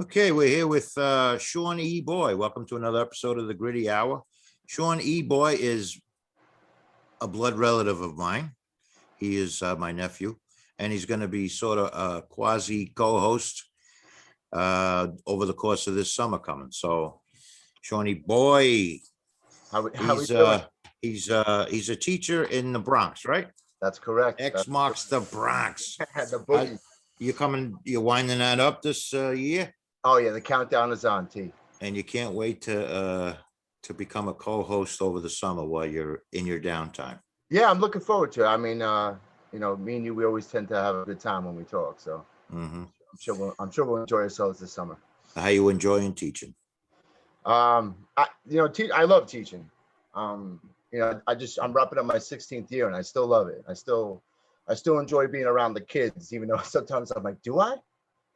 Okay, we're here with Sean E. Boy. Welcome to another episode of the Gritty Hour. Sean E. Boy is a blood relative of mine. He is my nephew, and he's going to be sort of a quasi co-host over the course of this summer coming. So, Sean E. Boy, How we he's doing? he's a teacher in the Bronx, right? That's correct. X marks the Bronx. The boogie. You're winding that up this year? Oh yeah, the countdown is on, T. And you can't wait to become a co-host over the summer while you're in your downtime. Yeah, I'm looking forward to it. I mean, me and you, we always tend to have a good time when we talk. So I'm sure we'll enjoy ourselves this summer. How you enjoying teaching? I love teaching. I'm wrapping up my 16th year, and I still love it. I still enjoy being around the kids, even though sometimes I'm like, do I?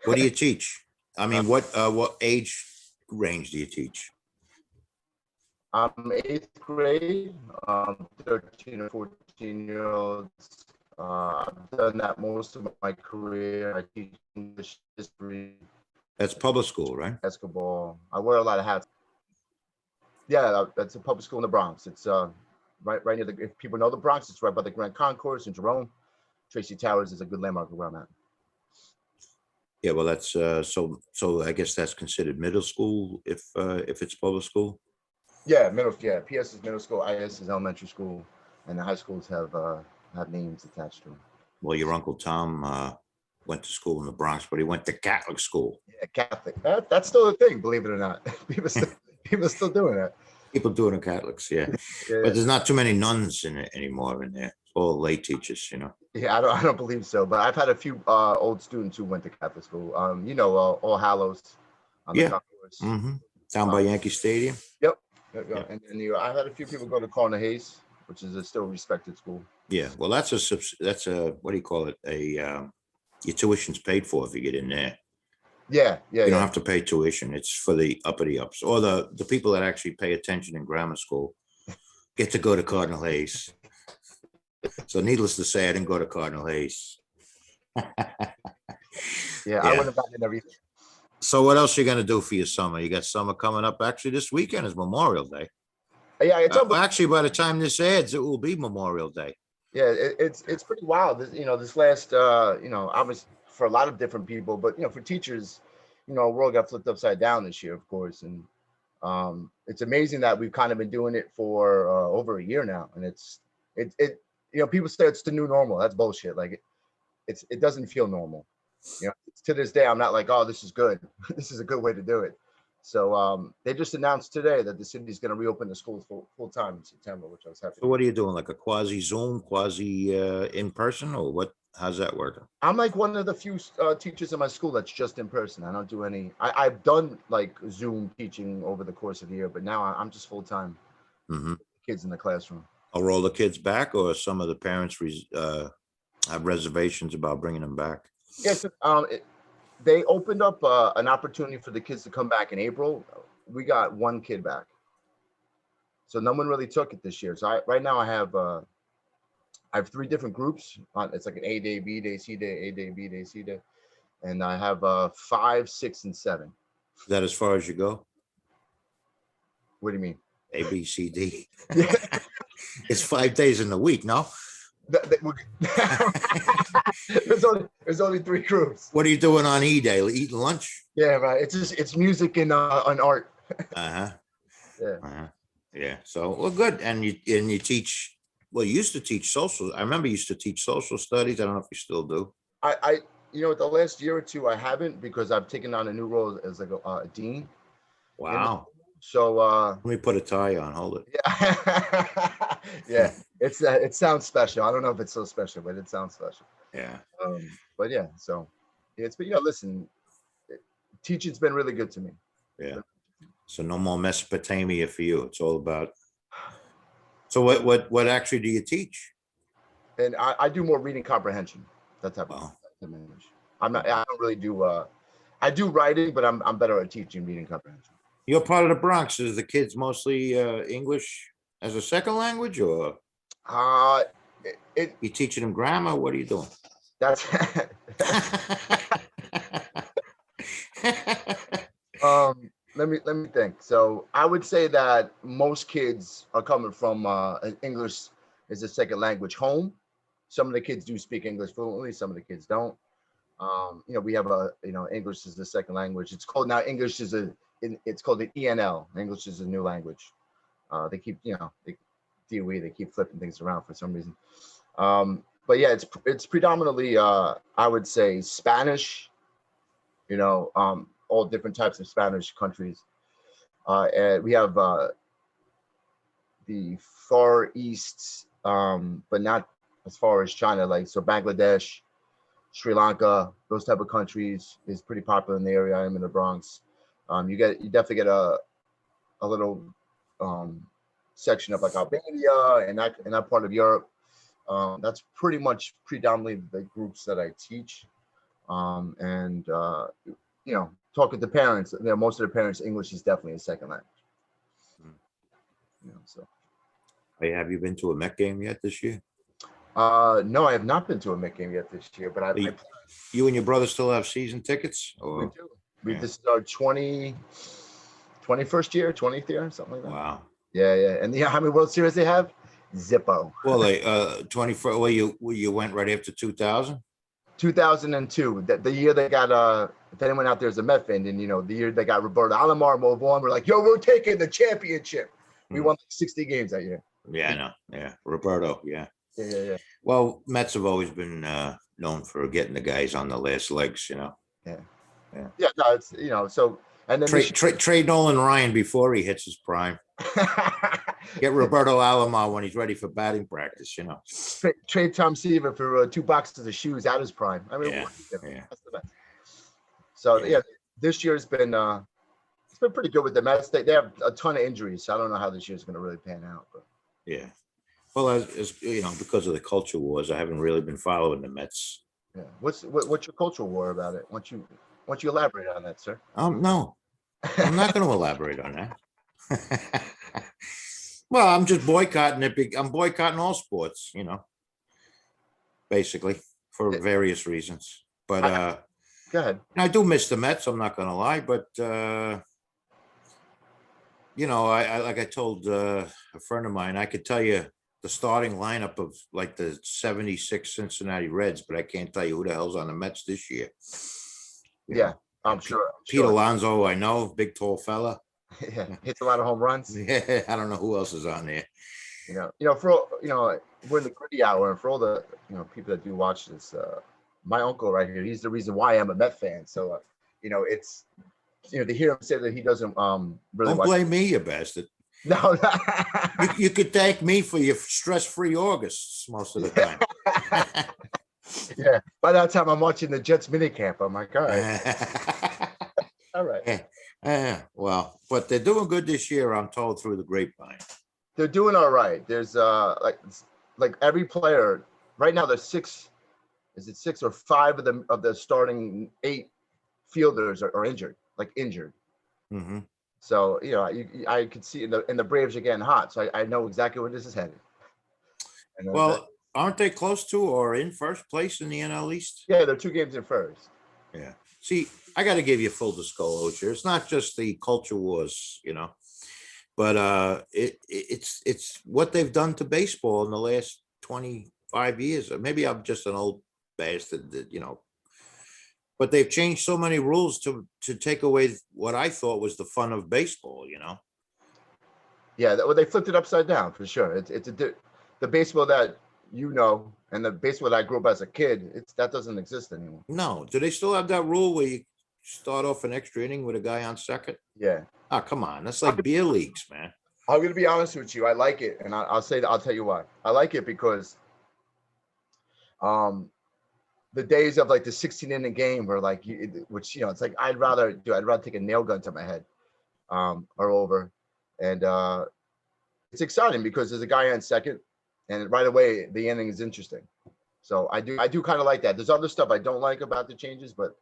What do you teach? I mean, what age range do you teach? I'm 8th grade, 13 or 14-year-olds. I've done that most of my career. I teach English, history. That's public school, right? Basketball. I wear a lot of hats. Yeah, that's a public school in the Bronx. It's right near the. If people know the Bronx, it's right by the Grand Concourse in Jerome. Tracy Towers is a good landmark where I'm at. Yeah, well, that's so I guess that's considered middle school if it's public school. Yeah, PS is middle school, IS is elementary school, and the high schools have names attached to them. Well, your Uncle Tom went to school in the Bronx, but he went to Catholic school. Yeah, Catholic. That's still a thing, believe it or not. People still doing that. People doing it Catholics, yeah. But there's not too many nuns in it anymore in there. All lay teachers, you know. Yeah, I don't believe so. But I've had a few old students who went to Catholic school. All Hallows. Yeah. Down by Yankee Stadium. Yep. Yeah. And I've had a few people go to Cardinal Hayes, which is a still respected school. Yeah. Well, that's a what do you call it? Your tuition's paid for if you get in there. Yeah. You don't have to pay tuition. It's for the uppity ups or the people that actually pay attention in grammar school get to go to Cardinal Hayes. So needless to say, I didn't go to Cardinal Hayes. I wouldn't have gotten in everything. So what else are you going to do for your summer? You got summer coming up. Actually, this weekend is Memorial Day. Yeah, it's actually, by the time this airs, it will be Memorial Day. Yeah, it's pretty wild. This last, obviously for a lot of different people, but for teachers, world got flipped upside down this year, of course, and it's amazing that we've kind of been doing it for over a year now, and people say it's the new normal. That's bullshit. Like it doesn't feel normal. To this day, I'm not like, oh, this is good. This is a good way to do it. So they just announced today that the city's going to reopen the schools full time in September, which I was happy. So what are you doing? Like a quasi Zoom, quasi in person, or what? How's that working? I'm like one of the few teachers in my school that's just in person. I don't do any. I've done like Zoom teaching over the course of the year, but now I'm just full time. Kids in the classroom. Are all the kids back, or some of the parents have reservations about bringing them back? Yes, they opened up an opportunity for the kids to come back in April. We got one kid back, so no one really took it this year. So right now I have 3 different groups. It's like an A day, B day, C day, A day, B day, C day, and I have 5, 6, and 7. Is that as far as you go? What do you mean? A, B, C, D. It's 5 days in the week, no? There's only 3 groups. What are you doing on E day? Eating lunch? Yeah, right. It's music and art. Yeah. So well, good. And you teach. Well, you used to teach social. I remember you used to teach social studies. I don't know if you still do. The last year or 2 I haven't, because I've taken on a new role as like a dean. Wow. So let me put a tie on. Hold it. Yeah. It sounds special. I don't know if it's so special, but it sounds special. Yeah. But yeah, so it's been, listen, teaching's been really good to me. Yeah. So no more Mesopotamia for you. It's all about. So what actually do you teach? And I do more reading comprehension. That type of English. I don't really do. I do writing, but I'm better at teaching reading comprehension. You're part of the Bronx. Is the kids mostly English as a second language, or you teaching them grammar? What are you doing? That's Let me think. So I would say that most kids are coming from English as a second language home. Some of the kids do speak English fluently. Some of the kids don't. We have English is the second language. It's called now English is it's called the ENL. English is a new language. They keep, DOE, they keep flipping things around for some reason. But yeah, it's predominantly, I would say Spanish, all different types of Spanish countries. And we have the Far East, but not as far as China, like so Bangladesh, Sri Lanka, those type of countries is pretty popular in the area. I am in the Bronx. You definitely get a little section of like Albania and that part of Europe. That's pretty much predominantly the groups that I teach. Talking to parents, most of the parents, English is definitely a second language. So. Hey, have you been to a Met game yet this year? No, I have not been to a Met game yet this year, but you and your brother still have season tickets? We do. This is our 21st year, 20th year, something like that. Wow. Yeah. And how many World Series they have? Zippo. Well, they 24. Well, you went right after 2000. 2002, the year they got if anyone out there is a Met fan, and the year they got Roberto Alomar move on, we're like, yo, we're taking the championship. We won like 60 games that year. Yeah, I know. Yeah, Roberto. Yeah. Yeah. Well, Mets have always been known for getting the guys on the last legs. Yeah. No, it's so and then trade Nolan Ryan before he hits his prime. Get Roberto Alomar when he's ready for batting practice. Trade Tom Seaver for 2 boxes of shoes out his prime. I mean, yeah. That's the best. So this year's been it's been pretty good with the Mets. They have a ton of injuries, so I don't know how this year's going to really pan out. But yeah, well, as because of the culture wars, I haven't really been following the Mets. Yeah, what's your cultural war about it? Why don't you elaborate on that, sir? No, I'm not going to elaborate on that. Well, I'm just boycotting it. I'm boycotting all sports, basically for various reasons. But go ahead. I do miss the Mets. I'm not going to lie, but I like I told a friend of mine, I could tell you the starting lineup of like the 76 Cincinnati Reds, but I can't tell you who the hell's on the Mets this year. I'm sure. Pete Alonso, I know, big tall fella. Yeah, hits a lot of home runs. Yeah, I don't know who else is on there. We're in the gritty hour, and for all the people that do watch this, my uncle right here, he's the reason why I'm a Met fan. So, it's to hear him say that he doesn't really. Don't blame me, you bastard. No, you could thank me for your stress-free August most of the time. Yeah, by that time I'm watching the Jets minicamp. I'm like, all right, all right. Well, but they're doing good this year, I'm told, through the grapevine. They're doing all right. There's like every player right now. There's 6 or 5 of the starting 8 fielders are injured. Mm-hmm. So I could see in the Braves are getting hot. So I know exactly where this is headed. Well, aren't they close to or in first place in the NL East? Yeah, they're 2 games in first. Yeah. See, I got to give you full disclosure. It's not just the culture wars, but it's what they've done to baseball in the last 25 years. Or maybe I'm just an old bastard that, but they've changed so many rules to take away what I thought was the fun of baseball, Yeah, they flipped it upside down for sure. It's the baseball that and the baseball that I grew up as a kid, that doesn't exist anymore. No. Do they still have that rule where you start off an extra inning with a guy on second? Yeah. Oh, come on. That's like beer leagues, man. I'm going to be honest with you. I like it. And I'll tell you why. I like it because the days of like the 16-inning game where it's like I'd rather take a nail gun to my head are over. And it's exciting because there's a guy on second. And right away, the inning is interesting. So I do kind of like that. There's other stuff I don't like about the changes, but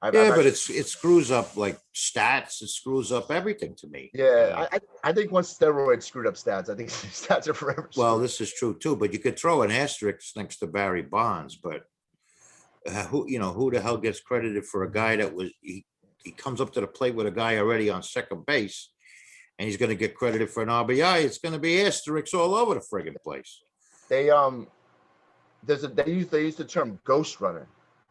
it screws up like stats. It screws up everything to me. Yeah, I think once steroids screwed up stats, I think stats are forever. Well, this is true too. But you could throw an asterisk next to Barry Bonds. But who the hell gets credited for a guy that he comes up to the plate with a guy already on second base, and he's going to get credited for an RBI, it's going to be asterisks all over the friggin' place. They use the term ghost runner.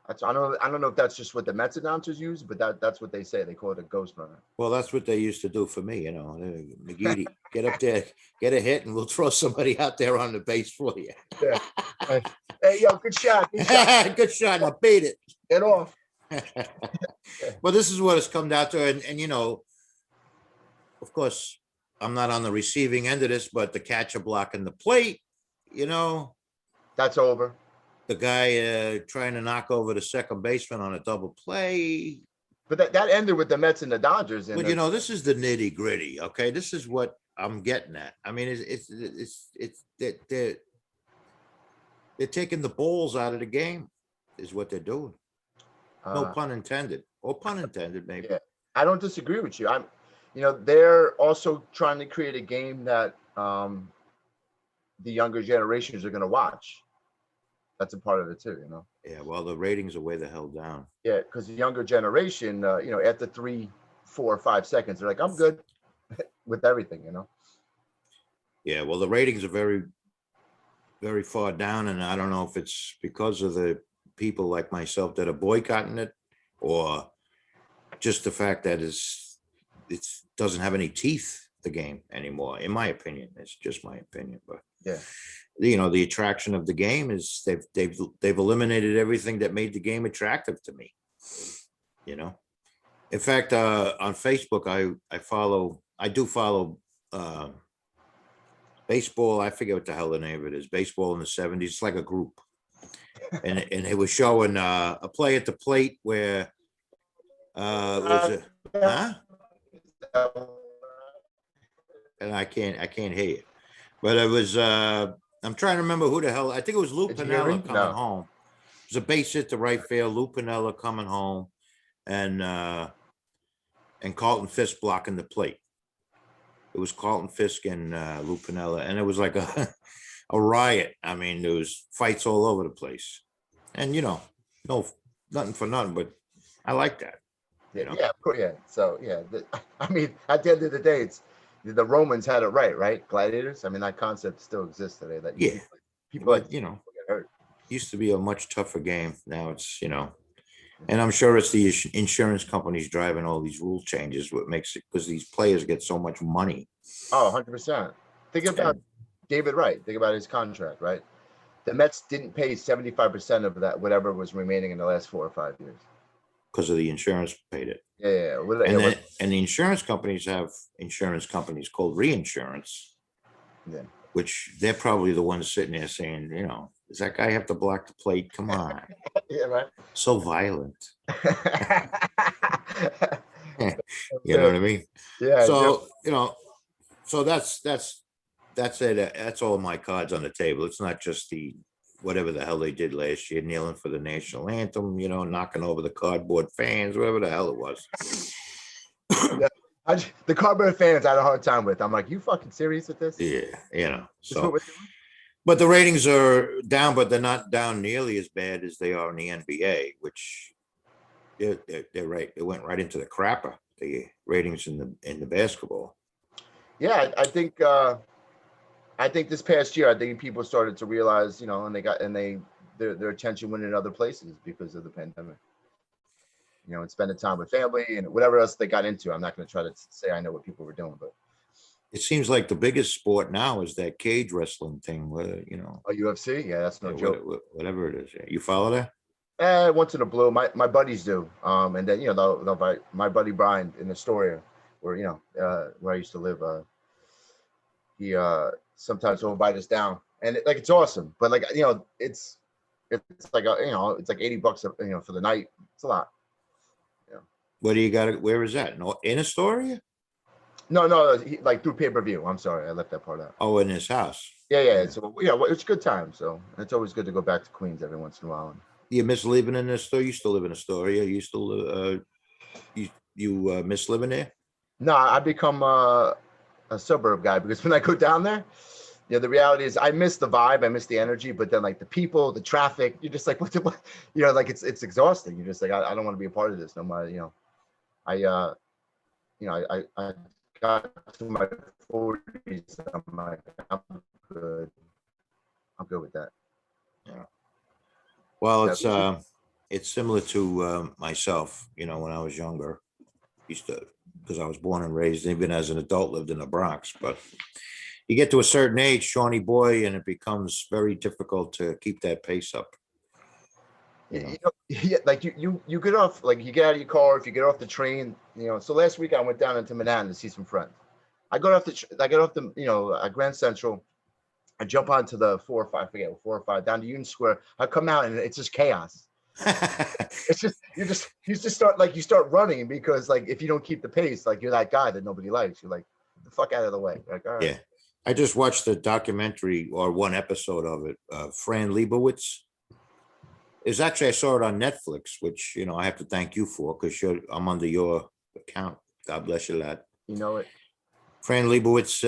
I don't know if that's just what the Mets announcers use, but that's what they say. They call it a ghost runner. Well, that's what they used to do for me, McGeady, get up there, get a hit, and we'll throw somebody out there on the base for you. Yeah. Hey, yo, good shot. Good shot. Good shot. Now beat it. Get off. Well, this is what it's come down to. And of course, I'm not on the receiving end of this, but the catcher blocking the plate, That's over. the guy trying to knock over the second baseman on a double play. But that ended with the Mets and the Dodgers. But this is the nitty gritty. Okay, this is what I'm getting at. I mean, they're taking the balls out of the game, is what they're doing. No pun intended, or pun intended, maybe. Yeah, I don't disagree with you. They're also trying to create a game that the younger generations are going to watch. That's a part of it too, Yeah, well, the ratings are way the hell down. Yeah, because the younger generation, after 3, 4, or 5 seconds, they're like, I'm good with everything, Yeah, well, the ratings are very, very far down, and I don't know if it's because of the people like myself that are boycotting it, or just the fact that it doesn't have any teeth, the game anymore. In my opinion, it's just my opinion, but yeah. The attraction of the game is they've eliminated everything that made the game attractive to me. In fact, on Facebook, I do follow baseball. I forget what the hell the name of it is. Baseball in the 70s. It's like a group, and it was showing a play at the plate where was it? Huh? And I can't hear you, but it was. I'm trying to remember who the hell. I think it was Lou Piniella coming home. It was a base hit to right field. Lou Piniella coming home, and Carlton Fisk blocking the plate. It was Carlton Fisk and Lou Piniella, and it was like a riot. I mean, there was fights all over the place, and no, nothing for nothing, but I like that. Yeah, of course, yeah. So yeah, I mean, at the end of the day, it's the Romans had it right? Gladiators. I mean, that concept still exists today. That people but get hurt. Used to be a much tougher game. Now it's and I'm sure it's the insurance companies driving all these rule changes. What makes it, because these players get so much money. Oh, 100%. Think about David Wright. Think about his contract, right? The Mets didn't pay 75% of that, whatever was remaining in the last 4 or 5 years. Because of the insurance paid it. Yeah. And the insurance companies have insurance companies called reinsurance. Yeah. Which they're probably the ones sitting there saying, does that guy have to block the plate? Come on. Yeah, right. So violent. You know what I mean? Yeah. So, so that's it. That's all my cards on the table. It's not just whatever the hell they did last year, kneeling for the national anthem, knocking over the cardboard fans, whatever the hell it was. The cardboard fans I had a hard time with. I'm like, you fucking serious with this? Yeah, so. But the ratings are down, but they're not down nearly as bad as they are in the NBA, which they're right. They went right into the crapper, the ratings in the basketball. Yeah, I think this past year, I think people started to realize, and their attention went in other places because of the pandemic. And spending time with family and whatever else they got into. I'm not going to try to say I know what people were doing, but it seems like the biggest sport now is that cage wrestling thing, where Oh, UFC? Yeah, that's no joke. Whatever it is. You follow that? Once in a blue. My buddies do. And then they'll invite my buddy Brian in Astoria, where where I used to live. He sometimes will invite us down, and it's awesome. But it's like it's like $80 for the night. It's a lot. What do you got? Where is that? No, in Astoria? No, like through pay-per-view. I'm sorry, I left that part out. Oh, in his house. Yeah. So it's a good time. So it's always good to go back to Queens every once in a while. You miss living in Astoria? You still live in Astoria? You still you miss living there? No, I become a suburb guy, because when I go down there, the reality is I miss the vibe, I miss the energy, but then the people, the traffic, you're just like, what? It's exhausting. You're just like, I don't want to be a part of this no matter, I got to my 40s. I'm like, I'm good. I'm good with that. Well, Yeah. it's similar to myself. You know, when I was younger, used to, because I was born and raised, even as an adult, lived in the Bronx. But you get to a certain age, Shawnee boy, and it becomes very difficult to keep that pace up. You know? Yeah, like you get off, like you get out of your car, if you get off the train, so last week I went down into Manhattan to see some friends. I get off the, at Grand Central. I jump onto the 405, I forget, 405 down to Union Square. I come out and it's just chaos. It's just you just start running, because like if you don't keep the pace, like you're that guy that nobody likes. You're like, the fuck out of the way. Like, all right. Yeah. I just watched the documentary, or one episode of it. Fran Lebowitz. It's actually, I saw it on Netflix, which, I have to thank you for, because I'm under your account. God bless you, lad. You know it. Fran Lebowitz,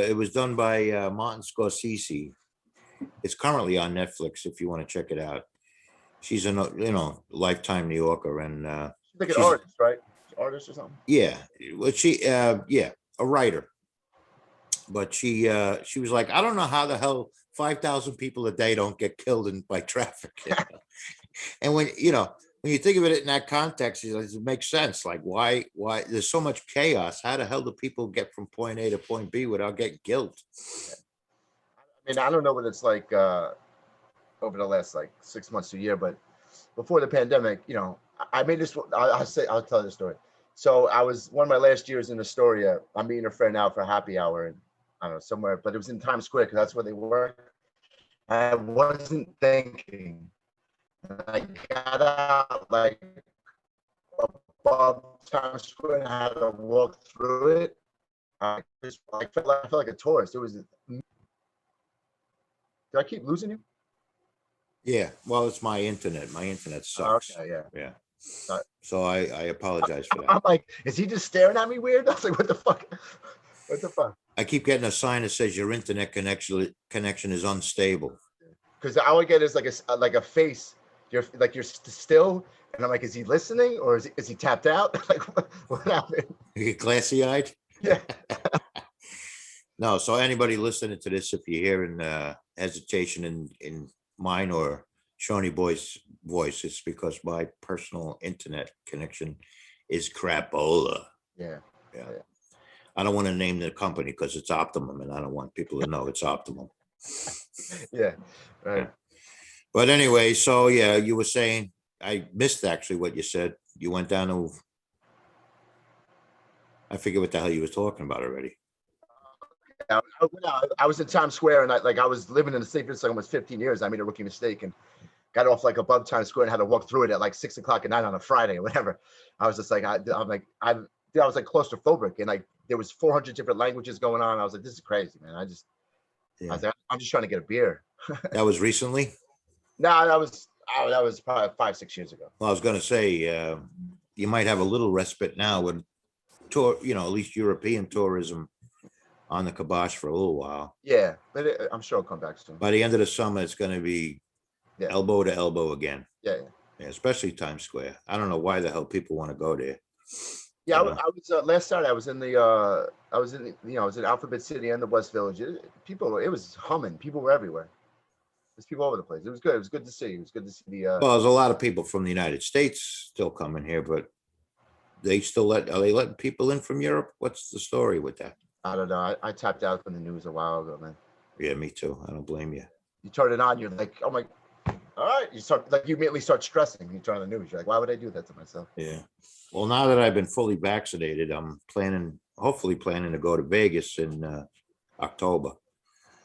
it was done by Martin Scorsese. It's currently on Netflix if you want to check it out. She's a lifetime New Yorker, and She's like an artist, right? Artist or something. Yeah, well, a writer. But she was like, I don't know how the hell 5,000 people a day don't get killed by traffic. And when you think of it in that context, it makes sense. Like, why there's so much chaos? How the hell do people get from point A to point B without getting killed? I mean, I don't know what it's like over the last like 6 months to a year, but before the pandemic, I made this. I'll tell the story. So I was, one of my last years in Astoria. I'm meeting a friend now for a happy hour, and I don't know, somewhere, but it was in Times Square because that's where they work. I wasn't thinking. And I got out like above Times Square and I had to walk through it. I felt like a tourist. Did I keep losing you? Yeah, well, it's my internet. My internet sucks. Okay, yeah. Yeah. So I apologize for that. I'm like, is he just staring at me weird? I was like, what the fuck? What the fuck? I keep getting a sign that says your internet connection is unstable. Because I would get is like a face. You're still, and I'm like, is he listening or is he tapped out? Like, what happened? You get glassy eyed. Yeah. No, so anybody listening to this, if you're hearing hesitation in mine or Shawnee Boy's voice, it's because my personal internet connection is crapola. Yeah. I don't want to name the company because it's Optimum, and I don't want people to know it's Optimum. Yeah. Right. Yeah. But anyway, so yeah, you were saying, I missed actually what you said. You went down to, I forget what the hell you were talking about already. I was in Times Square, and I was living in the city for almost 15 years. I made a rookie mistake and got off like above Times Square and had to walk through it at like 6 o'clock at night on a Friday or whatever. I was just like, I was like claustrophobic, and like there was 400 different languages going on. I was like, this is crazy, man. I was like, I'm just trying to get a beer. That was recently? No, that was probably 5-6 years ago. Well, I was going to say, you might have a little respite now with tour, at least European tourism on the kibosh for a little while. Yeah, but I'm sure it'll come back soon. By the end of the summer, it's going to be elbow to elbow again. Yeah, especially Times Square. I don't know why the hell people want to go there. Yeah, I was last Saturday. I was in Alphabet City and the West Village. It was humming. People were everywhere. There's people over the place. It was good. It was good to see. It was good to see the. Well, there's a lot of people from the United States still coming here, but are they letting people in from Europe? What's the story with that? I don't know. I tapped out from the news a while ago, man. Yeah, me too. I don't blame you. You turn it on, you're like, oh my, all right. You immediately start stressing when you turn on the news. You're like, why would I do that to myself? Yeah. Well, now that I've been fully vaccinated, I'm hopefully planning to go to Vegas in October.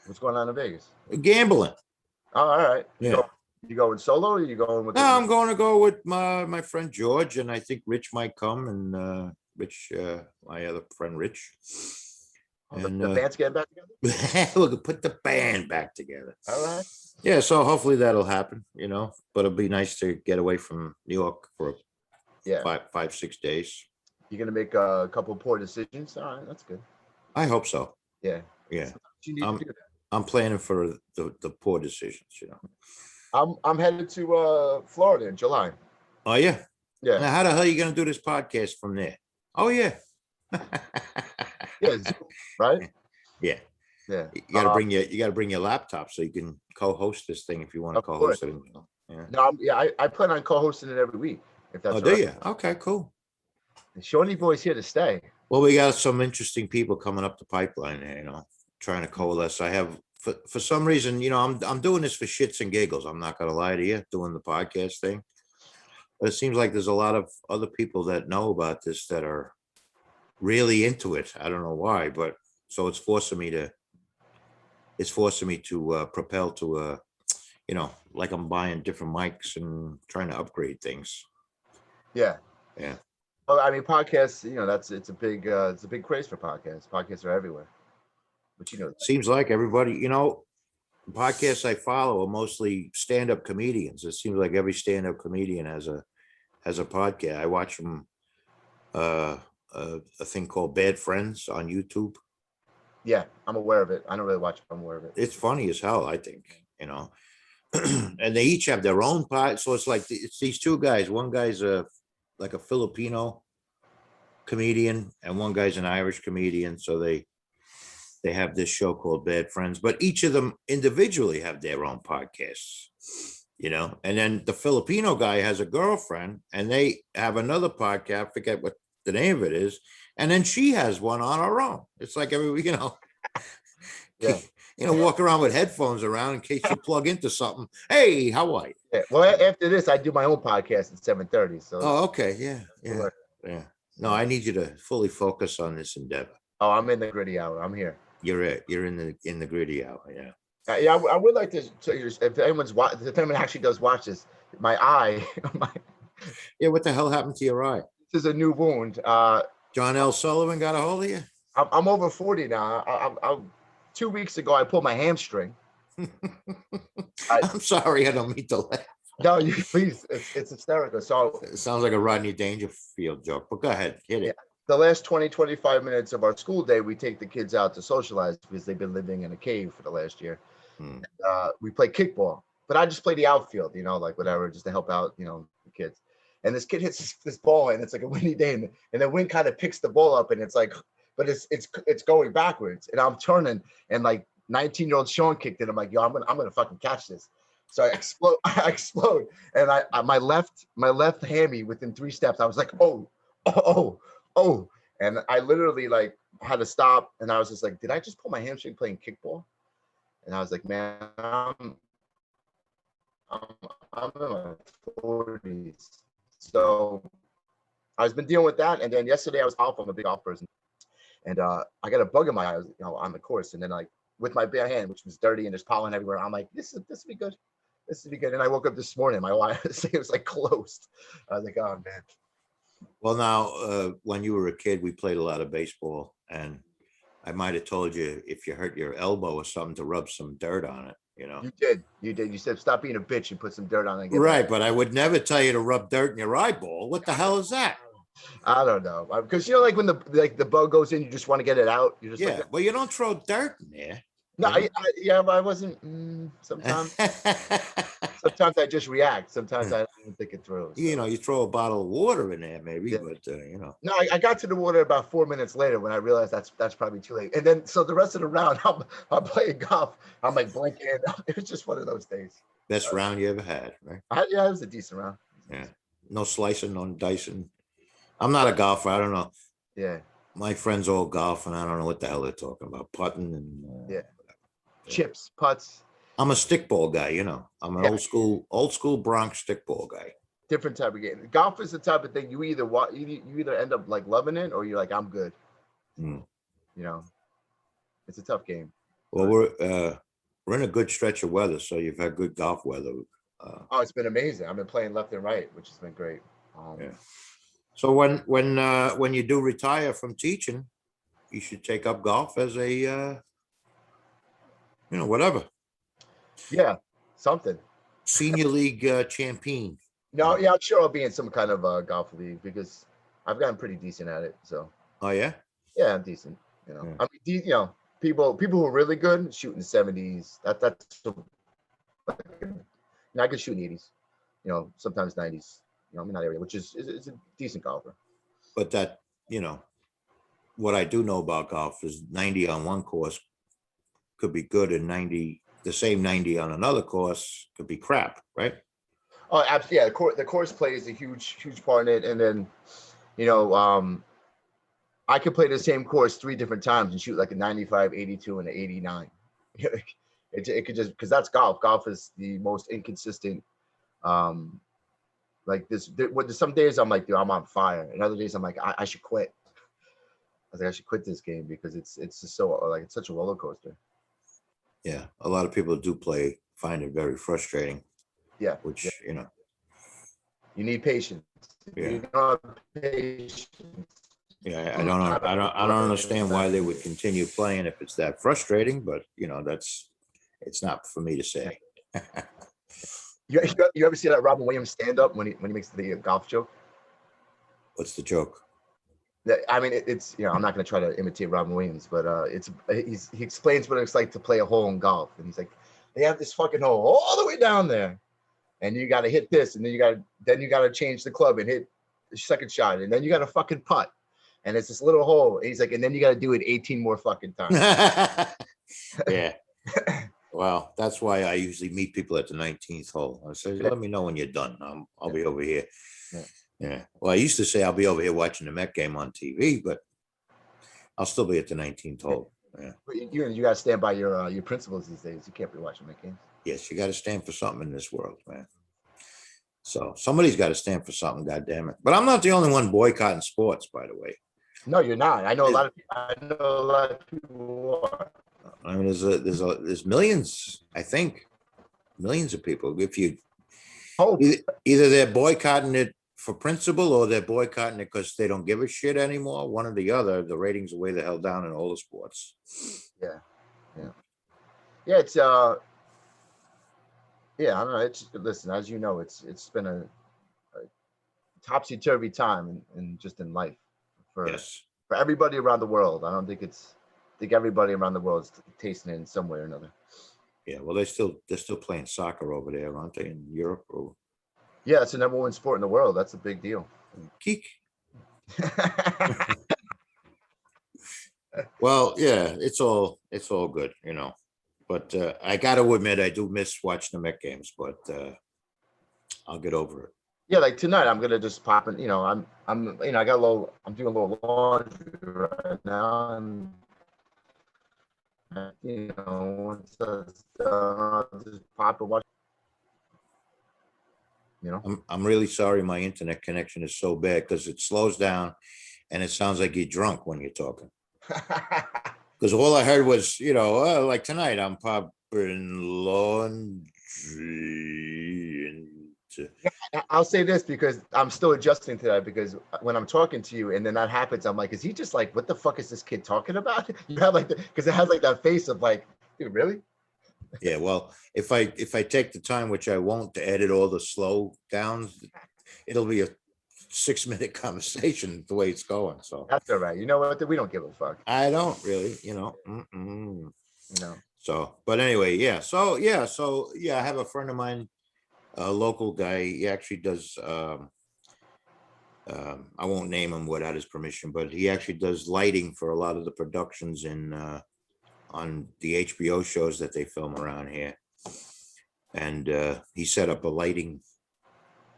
What's going on in Vegas? Gambling. Oh, all right. Yeah. You going solo or you going with? No, I'm going to go with my friend George, and I think Rich might come, and Rich, my other friend Rich. And the band's getting back together? We could put the band back together. All right. Yeah, so hopefully that'll happen, but it'll be nice to get away from New York for 5-6 days. You're going to make a couple of poor decisions? All right, that's good. I hope so. Yeah. Yeah. You need to do that. I'm planning for the poor decisions, I'm headed to Florida in July. Oh, yeah? Yeah. Now, how the hell are you going to do this podcast from there? Oh yeah. Yeah, Zoom, right? Yeah. Yeah. You gotta bring your laptop so you can co-host this thing if you want to Of course. co-host it. Yeah. No, I plan on co-hosting it every week, if Oh, that's all do right. you? Okay, cool. Shawnee Boy's here to stay. Well, we got some interesting people coming up the pipeline there, trying to coalesce. I have for some reason, I'm doing this for shits and giggles. I'm not gonna lie to you, doing the podcast thing. But it seems like there's a lot of other people that know about this that are really into it. I don't know why, but so it's forcing me to propel to like I'm buying different mics and trying to upgrade things. Yeah. Yeah. Well, I mean, podcasts, it's a big craze for podcasts. Podcasts are everywhere. But Seems like everybody, the podcasts I follow are mostly stand-up comedians. It seems like every stand-up comedian has a podcast. I watch them a thing called Bad Friends on YouTube. yeah, I'm aware of it. I don't really watch it, I'm aware of it. It's funny as hell, I think, and they each have their own pod. So it's like it's these two guys. One guy's like a Filipino comedian, and one guy's an Irish comedian. So they have this show called Bad Friends, but each of them individually have their own podcasts, And then the Filipino guy has a girlfriend, and they have another podcast. I forget what the name of it is, and then she has one on her own. It's like Yeah. walk around with headphones around in case you plug into something. Hey, how are you? Yeah. Well, after this, I do my own podcast at 7:30. So Oh, okay, yeah. No, I need you to fully focus on this endeavor. oh, I'm in the gritty hour. I'm here. You're in the gritty hour, yeah. Yeah, I would like to tell you if if anyone actually does watch this, my eye, Yeah, what the hell happened to your eye? this is a new wound. John L. Sullivan got a hold of you? I'm over 40 now. 2 weeks ago, I pulled my hamstring. I'm sorry, I don't mean to laugh. No, you please, it's hysterical. So It sounds like a Rodney Dangerfield joke, but go ahead, hit it. yeah, the last 25 minutes of our school day, we take the kids out to socialize because they've been living in a cave for the last year. Hmm. We play kickball, but I just play the outfield, like whatever, just to help out, the kids. And this kid hits this ball, and it's like a windy day, and the wind kind of picks the ball up, and it's like, but it's going backwards, and I'm turning, and like 19-year-old Sean kicked it. I'm like, yo, I'm gonna fucking catch this. So I explode, and my left hammy within 3 steps, I was like, oh, and I literally like had to stop, and I was just like, did I just pull my hamstring playing kickball? And I was like, man, I'm in my 40s. So I've been dealing with that. And then yesterday I was off. I'm a big golf person. And I got a bug in my eye, on the course. And then like with my bare hand, which was dirty and there's pollen everywhere, I'm like, this will be good. This will be good. And I woke up this morning, my eye it was like closed. I was like, oh man. Well, now, when you were a kid, we played a lot of baseball, and I might have told you if you hurt your elbow or something to rub some dirt on it, You did. You said stop being a bitch and put some dirt on it. Right, but I would never tell you to rub dirt in your eyeball. What the hell is that? I don't know, because like when the bug goes in, you just want to get it out. You're just Yeah, like, well, you don't throw dirt in there. no, but I wasn't. Sometimes I just react. Sometimes I don't even think it through. So. You throw a bottle of water in there, maybe, Yeah. but No, I got to the water about 4 minutes later when I realized that's probably too late. And then so the rest of the round, I'm playing golf. I'm like blinking. It was just one of those days. Best round you ever had, right? Yeah, it was a decent round. Yeah, no slicing, no dicing. I'm not a golfer. I don't know. Yeah. My friends all golf, and I don't know what the hell they're talking about, putting and Yeah. Chips, putts. I'm a stickball guy, I'm an Yeah. old school Bronx stickball guy. Different type of game. Golf is the type of thing you either end up like loving it or you're like, I'm good. Mm. It's a tough game. Well, we're in a good stretch of weather, so you've had good golf weather. Oh, it's been amazing. I've been playing left and right, which has been great. Yeah. So when you do retire from teaching, you should take up golf as a whatever. Yeah, something. Senior league champion. No, yeah, I'm sure I'll be in some kind of golf league because I've gotten pretty decent at it. So. Oh yeah. Yeah, I'm decent. Yeah. I mean, people who are really good shooting 70s. That's. I can shoot in 80s. Sometimes 90s. I'm in that area, which is a decent golfer. But that you know, what I do know about golf is 90 on one course could be good, and the same 90 on another course could be crap, right? Oh, absolutely. Yeah, the course plays a huge part in it. And then, you know, I could play the same course 3 different times and shoot like a 95, 82, and an 89. It could just, because that's golf. Golf is the most inconsistent. Um, like some days I'm like, dude, I'm on fire, and other days I'm like, I should quit. I was like, I should quit this game because it's just so like it's such a roller coaster. Yeah, a lot of people do find it very frustrating. Yeah, which you need patience. Yeah. You don't have patience. Yeah, I don't understand why they would continue playing if it's that frustrating, but it's not for me to say. You ever see that Robin Williams stand up when he makes the golf joke? What's the joke? I mean, it's I'm not going to try to imitate Robin Williams, but he explains what it's like to play a hole in golf, and he's like, they have this fucking hole all the way down there, and you got to hit this, and then you got to change the club and hit the second shot, and then you got to fucking putt, and it's this little hole. And he's like, and then you got to do it 18 more fucking times. Yeah. Well, that's why I usually meet people at the 19th hole. I say, let me know when you're done. I'll be over here. Yeah. Well, I used to say I'll be over here watching the Met game on TV, but I'll still be at the 19th hole. Yeah. You got to stand by your principles these days. You can't be watching Met games. Yes, you got to stand for something in this world, man. So somebody's got to stand for something, goddamn it. But I'm not the only one boycotting sports, by the way. No, you're not. I know a lot of people are. I mean, there's millions, I think, millions of people. If you either they're boycotting it for principle or they're boycotting it because they don't give a shit anymore. One or the other. The ratings are way the hell down in all the sports. Yeah. It's I don't know. It's listen, as you know, it's been a topsy-turvy time in just in life for everybody around the world. I don't think I think everybody around the world is tasting it in some way or another. Yeah, well, they're still playing soccer over there, aren't they, in Europe? Yeah, it's the number one sport in the world. That's a big deal. Geek. Well, yeah, it's all good, But I got to admit, I do miss watching the Met games, but I'll get over it. Yeah, like tonight, I'm gonna just pop in. I'm I'm doing a little laundry right now, and once that's done, I'll just pop and watch. I'm really sorry my internet connection is so bad because it slows down and it sounds like you're drunk when you're talking. Because all I heard was, like tonight, I'm popping laundry. I'll say this because I'm still adjusting to that, because when I'm talking to you and then that happens, I'm like, is he just like, what the fuck is this kid talking about? You have like, because it has like that face of like, dude, really? Yeah, well, if I take the time, which I won't, to edit all the slow downs, it'll be a 6-minute conversation the way it's going. So that's all right. You know what? We don't give a fuck. I don't really, So, but anyway, yeah. So I have a friend of mine, a local guy. He actually does. I won't name him without his permission, but he actually does lighting for a lot of the productions on the HBO shows that they film around here. And he set up a lighting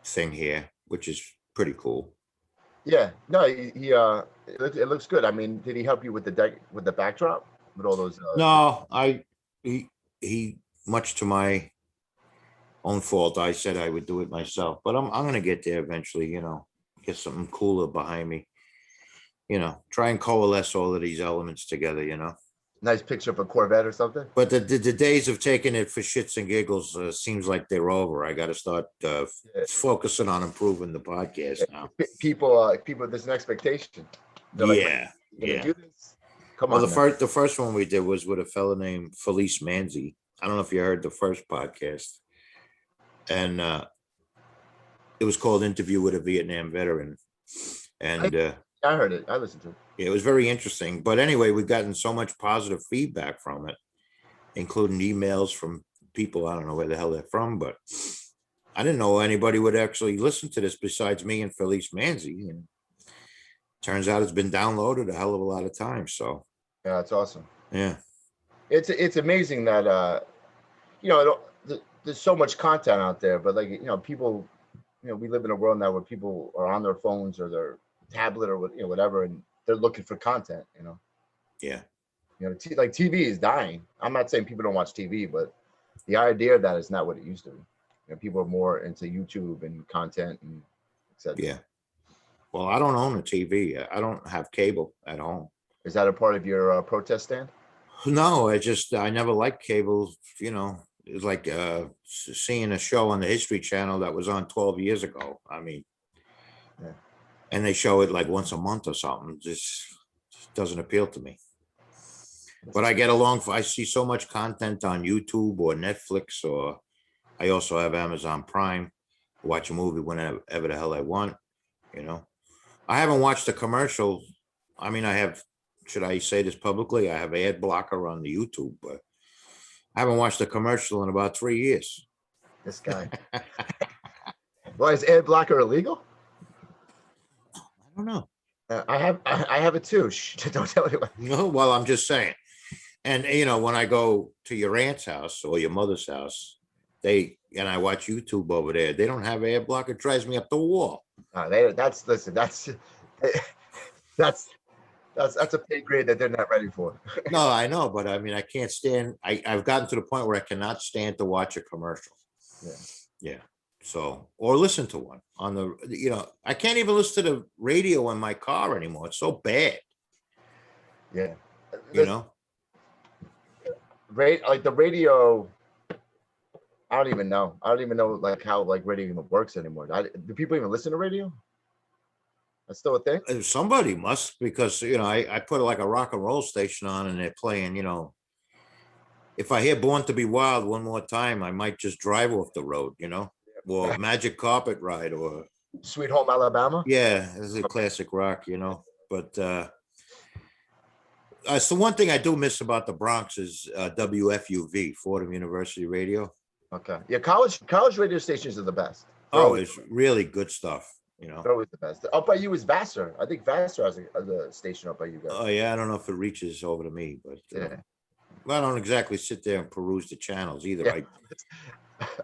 thing here, which is pretty cool. Yeah, no, it looks good. I mean, did he help you with the backdrop with all those? No, he much to my own fault, I said I would do it myself, but I'm gonna get there eventually. Get something cooler behind me. Try and coalesce all of these elements together. Nice picture of a Corvette or something. But the days of taking it for shits and giggles seems like they're over. I got to start focusing on improving the podcast now. People, there's an expectation. Yeah. Do this? Come on. Well, the first one we did was with a fella named Felice Manzi. I don't know if you heard the first podcast, and it was called "Interview with a Vietnam Veteran," and I heard it. I listened to it. It was very interesting. But anyway, we've gotten so much positive feedback from it, including emails from people. I don't know where the hell they're from, but I didn't know anybody would actually listen to this besides me and Felice Manzi. turns out it's been downloaded a hell of a lot of times. So Yeah, it's awesome. yeah, It's amazing that you know, there's so much content out there, but like, you know, people, you know, we live in a world now where people are on their phones or their tablet or you know, whatever, and they're looking for content. yeah, You know, like TV is dying. I'm not saying people don't watch TV, but the idea of that is not what it used to be. You know, people are more into YouTube and content and etc. yeah. Well, I don't own a TV. I don't have cable at home. Is that a part of your protest stand? No, I never liked cable. It's like seeing a show on the History Channel that was on 12 years ago. I mean, Yeah. and they show it like once a month or something. Just doesn't appeal to me. But I get along. I see so much content on YouTube or Netflix, or I also have Amazon Prime. Watch a movie whenever the hell I want. You know, I haven't watched a commercial. I mean, I have. Should I say this publicly? I have ad blocker on the YouTube, but I haven't watched a commercial in about 3 years. This guy. Why is ad blocker illegal? I don't know. I have it too. Shh, don't tell anyone. No, well, I'm just saying. And when I go to your aunt's house or your mother's house, I watch YouTube over there. They don't have ad blocker. It drives me up the wall. Listen. That's a pay grade that they're not ready for. No, I know, but I mean, I can't stand. I've gotten to the point where I cannot stand to watch a commercial. Yeah. Yeah. So, or listen to one on I can't even listen to the radio in my car anymore. It's so bad. Yeah. You know. Like the radio. I don't even know. Like how like radio even works anymore. Do people even listen to radio? That's still a thing. Somebody must, because I put like a rock and roll station on and they're playing. If I hear "Born to Be Wild" one more time, I might just drive off the road. Or "Magic Carpet Ride" or "Sweet Home Alabama." Yeah, this is a classic rock. But so one thing I do miss about the Bronx is WFUV, Fordham University Radio. Okay. Yeah, college radio stations are the best. Oh, it's really good stuff. They're always the best. Up by you is Vassar. I think Vassar has a station up by you guys. Oh yeah, I don't know if it reaches over to me, but yeah. I don't exactly sit there and peruse the channels either. Yeah.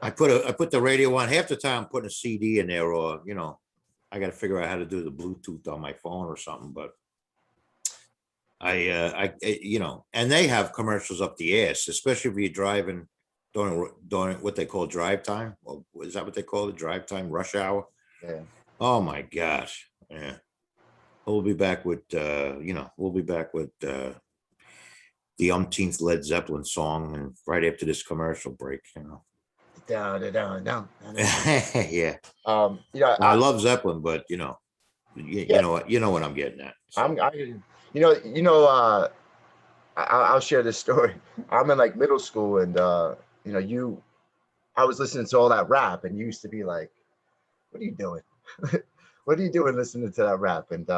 I put the radio on. Half the time I'm putting a CD in there, or I got to figure out how to do the Bluetooth on my phone or something. But and they have commercials up the ass, especially if you're driving during what they call drive time. Or is that what they call it? Drive time, rush hour. Yeah. Oh my gosh. Yeah. We'll be back with the umpteenth Led Zeppelin song, and right after this commercial break. Down. Yeah. I love Zeppelin, but you know what I'm getting at. So. I'll share this story. I'm in like middle school, and I was listening to all that rap, and you used to be like, "What are you doing? What are you doing listening to that rap?" And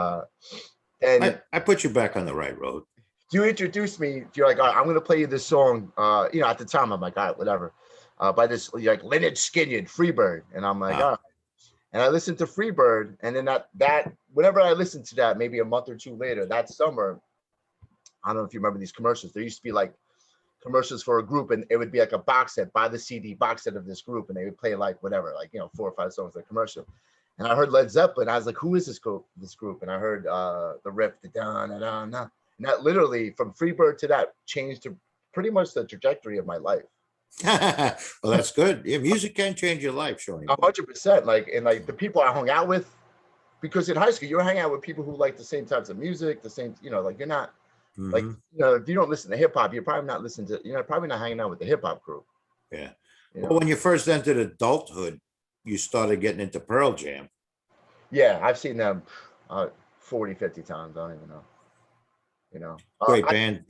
I put you back on the right road. You introduced me. You're like, "All right, I'm going to play you this song." At the time, I'm like, "All right, whatever." By this, like Leonard Skinner, Freebird, and I'm like, "All right." And I listened to Freebird, and then that whenever I listened to that, maybe a month or two later, that summer, I don't know if you remember these commercials. There used to be like commercials for a group, and it would be like a box set, buy the CD box set of this group, and they would play like whatever, like 4 or 5 songs like commercial. And I heard Led Zeppelin. I was like, "Who is this group?" And I heard the riff, the da da da da. And that literally, from Freebird to that, changed to pretty much the trajectory of my life. Well, that's good. Yeah, music can change your life, Shoni. 100%. Like the people I hung out with, because in high school you're hanging out with people who like the same types of music, the same, like you're not like if you don't listen to hip hop, you're probably not listening to, probably not hanging out with the hip hop crew. Yeah. Well, when you first entered adulthood, you started getting into Pearl Jam. Yeah, I've seen them 40, 50 times. I don't even know. Great band.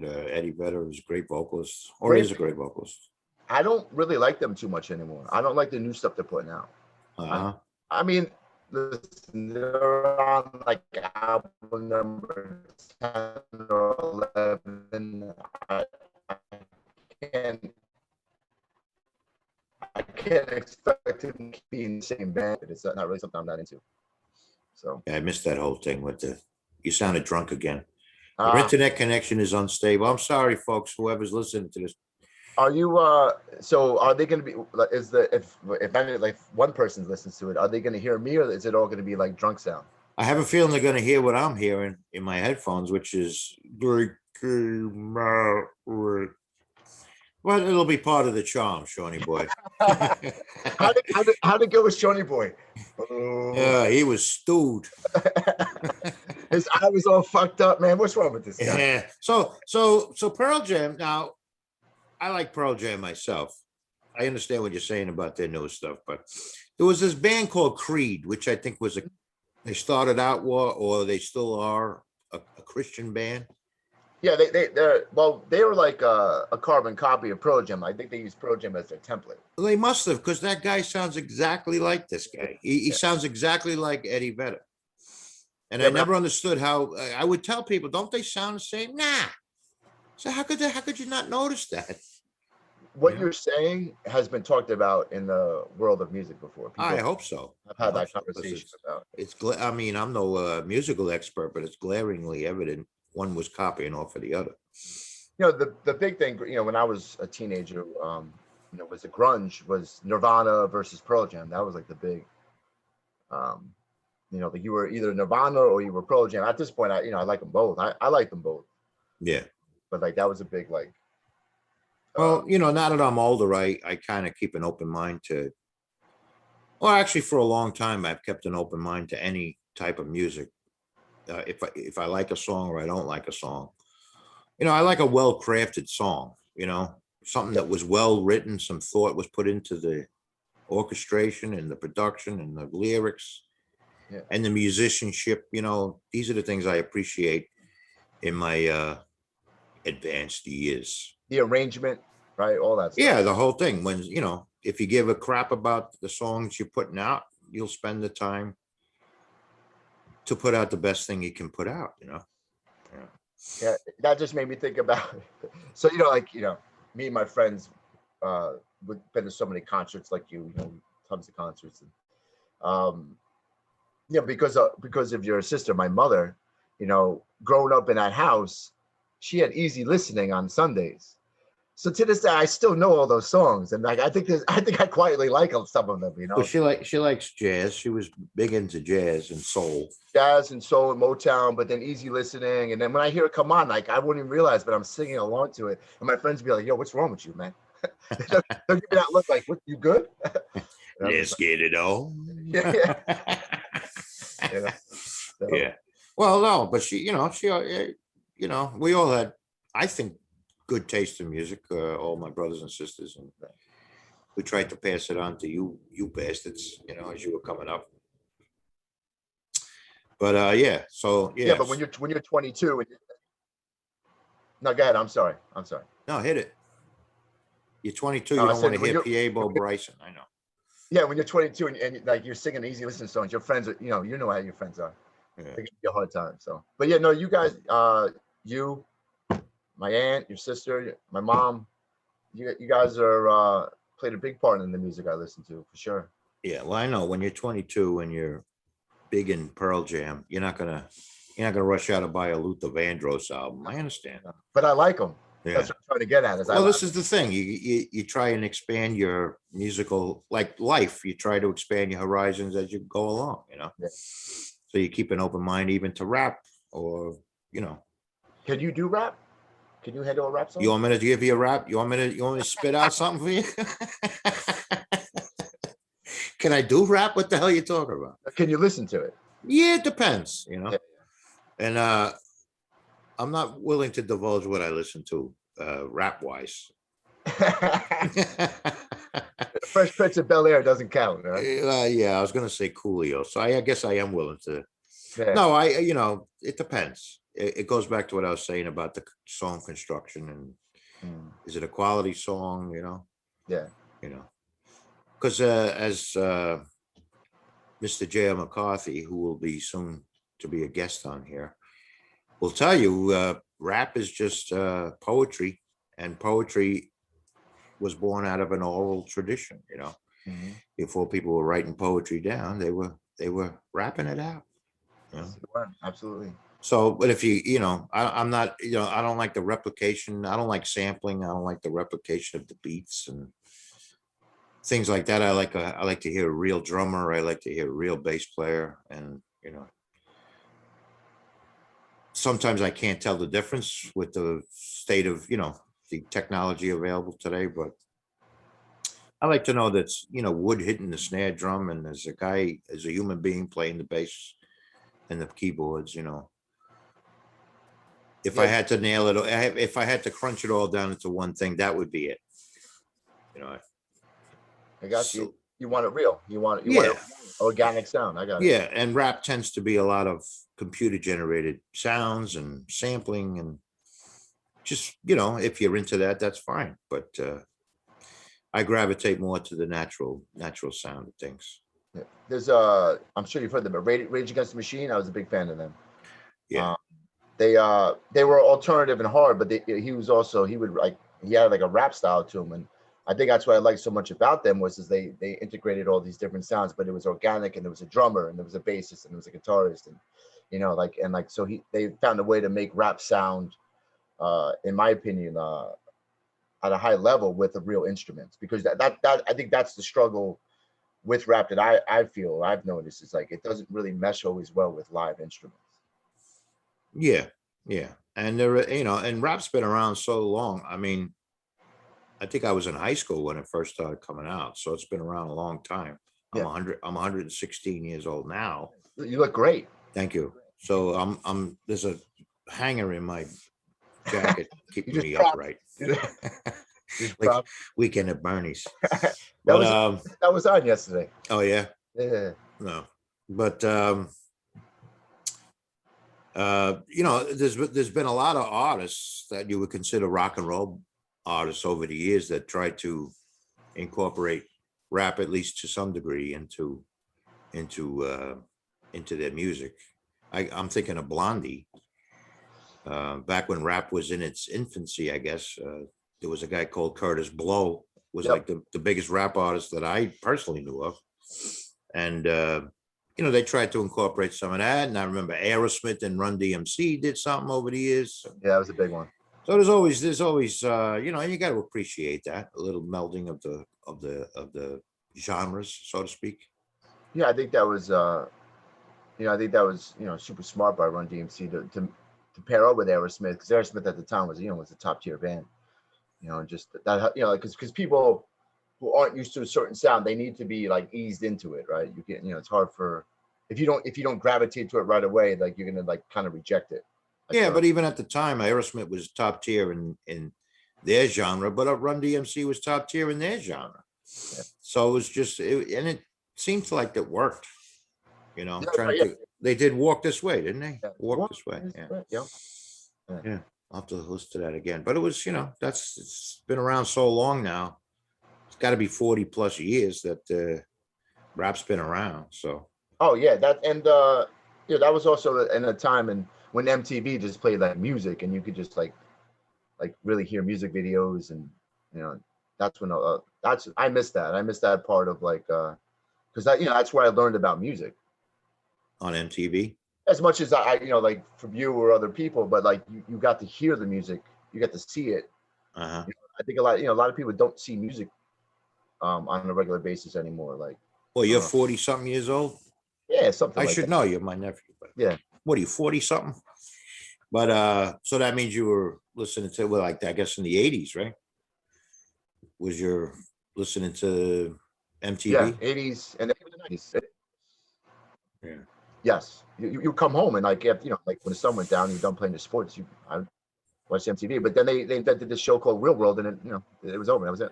Eddie Vedder is a great vocalist, or is a great vocalist. I don't really like them too much anymore. I don't like the new stuff they're putting out. I mean, listen, they're on like album number 10 or 11. I can't expect them to be in the same band. It's not really something I'm not into. So Yeah, I missed that whole thing with you sounded drunk again. Your uh internet connection is unstable. I'm sorry, folks, whoever's listening to this. are you so are they gonna be like, is the if any like one person listens to it, are they gonna hear me, or is it all gonna be like drunk sound? I have a feeling they're going to hear what I'm hearing in my headphones, which is well, it'll be part of the charm, Shawnee boy. How'd it go with Shawnee Boy? Oh. Yeah, he was stewed. His eye was all fucked up, man. What's wrong with this guy? Yeah. So Pearl Jam. Now, I like Pearl Jam myself. I understand what you're saying about their new stuff, but there was this band called Creed, which I think was they started out or they still are a Christian band. Yeah, they were like a carbon copy of Pro Jam. I think they used Pro Jam as their template. Well, they must have, because that guy sounds exactly like this guy. He sounds exactly like Eddie Vedder. And Yeah, I never understood how I would tell people, don't they sound the same? Nah. So how could you not notice that? what you're saying has been talked about in the world of music before. I People hope so. have I had hope that so, 'cause conversation about. I mean, I'm no musical expert, but it's glaringly evident one was copying off of the other. The big thing, when I was a teenager, was the grunge was Nirvana versus Pearl Jam. That was like the big, um, like you were either Nirvana or you were Pearl Jam. At this point, I like them both. I like them both, Yeah. but like that was a big like. Well, now that I'm older, I kind of keep an open mind to, well, actually for a long time, I've kept an open mind to any type of music. If I like a song or I don't like a song, I like a well-crafted song, something that was well written, some thought was put into the orchestration and the production and the lyrics Yeah. and the musicianship. These are the things I appreciate in my advanced years. The arrangement, right? All that stuff. Yeah, the whole thing. When, if you give a crap about the songs you're putting out, you'll spend the time to put out the best thing you can put out. Yeah, that just made me think about. So me and my friends would been to so many concerts like tons of concerts, and because of your sister, my mother, growing up in that house, she had easy listening on Sundays. So to this day, I still know all those songs, and like I think I quietly like some of them. Well, she likes jazz. She was big into jazz and soul. Jazz and soul and Motown, but then easy listening. And then when I hear it come on, like I wouldn't even realize, but I'm singing along to it. And my friends be like, "Yo, what's wrong with you, man?" They'll give me that look like, "What, you good?" Let's get it on. Yeah. So, Yeah. Well, no, but she, we all had, I think, good taste in music, all my brothers and sisters, and we tried to pass it on to you bastards, as you were coming up. But yeah, so yeah. Yeah, but when you're 22, no, go ahead. I'm sorry. No, hit it. You're 22. No, You I don't said want to when hear you're- P.A. Bo Bryson. I know. Yeah, when you're 22 and like you're singing easy listening songs, your friends are, you know how your friends are. Yeah. They give you a hard time. So, but yeah, no, you guys, you, my aunt, your sister, my mom, you guys are played a big part in the music I listen to for sure. Yeah, well, I know when you're 22 and you're big in Pearl Jam, you're not gonna rush out and buy a Luther Vandross album. I understand. But I like them. Yeah. That's what I'm trying to get at. Well, this is the thing. You try and expand your musical, like life. You try to expand your horizons as you go along. Yeah. So you keep an open mind even to rap, or Can you do rap? Can you handle a rap song? You want me to give you a rap? You want me to spit out something for you? Can I do rap? What the hell are you talking about? Can you listen to it? Yeah, it depends, Yeah. And I'm not willing to divulge what I listen to rap wise. Fresh Prince of Bel Air doesn't count, right? Yeah, I was gonna say Coolio, so I guess I am willing to. Yeah. No, it depends. It goes back to what I was saying about the song construction and is it a quality song? Yeah. Because as Mr. J.M. McCarthy, who will be soon to be a guest on here, will tell you, rap is just poetry, and poetry was born out of an oral tradition. Before people were writing poetry down, they were rapping it out. You know? Absolutely. So, but if I'm not, I don't like the replication. I don't like sampling. I don't like the replication of the beats and things like that. I like to hear a real drummer. I like to hear a real bass player, and sometimes I can't tell the difference with the state of the technology available today. But I like to know that's wood hitting the snare drum, and there's a human being playing the bass and the keyboards. If I Yeah, had to nail it, if I had to crunch it all down into one thing, that would be it. You know, I got you. so You want it real. You want yeah, it organic sound. I got it. yeah, and rap tends to be a lot of computer generated sounds and sampling, and just if you're into that, that's fine. But I gravitate more to the natural sound of things. Yeah. There's I'm sure you've heard them, but Rage Against the Machine. I was a big fan of them. Yeah, Um, they were alternative and hard, but he would like he had like a rap style to him, and I think that's what I liked so much about them was they integrated all these different sounds, but it was organic, and there was a drummer, and there was a bassist, and there was a guitarist, and so they found a way to make rap sound, in my opinion, at a high level with the real instruments, because that I think that's the struggle with rap that I feel I've noticed is like it doesn't really mesh always well with live instruments. yeah, yeah. And and rap's been around so long. I mean, I think I was in high school when it first started coming out, so it's been around a long time. Yeah, 116 years old now. you look great. Thank you. So there's a hanger in my jacket You keeping just me propped. upright. You just Like propped. weekend at Bernie's. that But was that was on yesterday. oh yeah, Yeah, no. But there's been a lot of artists that you would consider rock and roll artists over the years that try to incorporate rap, at least to some degree, into their music. I'm thinking of Blondie. Back when rap was in its infancy, I guess there was a guy called Curtis Blow, was yep. like the biggest rap artist that I personally knew of, and they tried to incorporate some of that. And I remember Aerosmith and Run DMC did something over the years. Yeah, that was a big one. So there's always and you got to appreciate that, a little melding of the genres, so to speak. Yeah, I think that was super smart by Run DMC to pair up with Aerosmith, because Aerosmith at the time was a top tier band. And just that because people who aren't used to a certain sound, they need to be like eased into it, right? It's hard for if you don't gravitate to it right away, like you're gonna like kind of reject it. Yeah, but even at the time, Aerosmith was top tier in their genre, but Run DMC was top tier in their genre. Yeah. So it was and it seems like it worked. Yeah, Trying right, to they did Walk This Way, didn't they? yeah. Walk This Way. This Yeah. way, yeah. Yeah. I'll have to listen to that again. But it was, it's been around so long now. It's got to be 40 plus years that rap's been around. So Oh yeah, that was also in a time and when MTV just played like music, and you could just like really hear music videos, and you know that's when I miss that. I miss that part of like because that's where I learned about music on MTV. as much as I like from you or other people, but like you got to hear the music, you got to see it. Uh-huh. I think a lot of people don't see music on a regular basis anymore. Like Well, you're uh, 40 something years old. yeah, something I like should that. know you're my nephew, but Yeah. what are you, 40 something? But so that means you were listening to, well, like I guess in the 80s, right? Was your listening to Yeah, MTV? 80s and even the 90s. Yeah. Yes, you come home and like like when the sun went down, you're done playing the sports. I watched MTV, but then they invented this show called Real World, and it was over. That was it.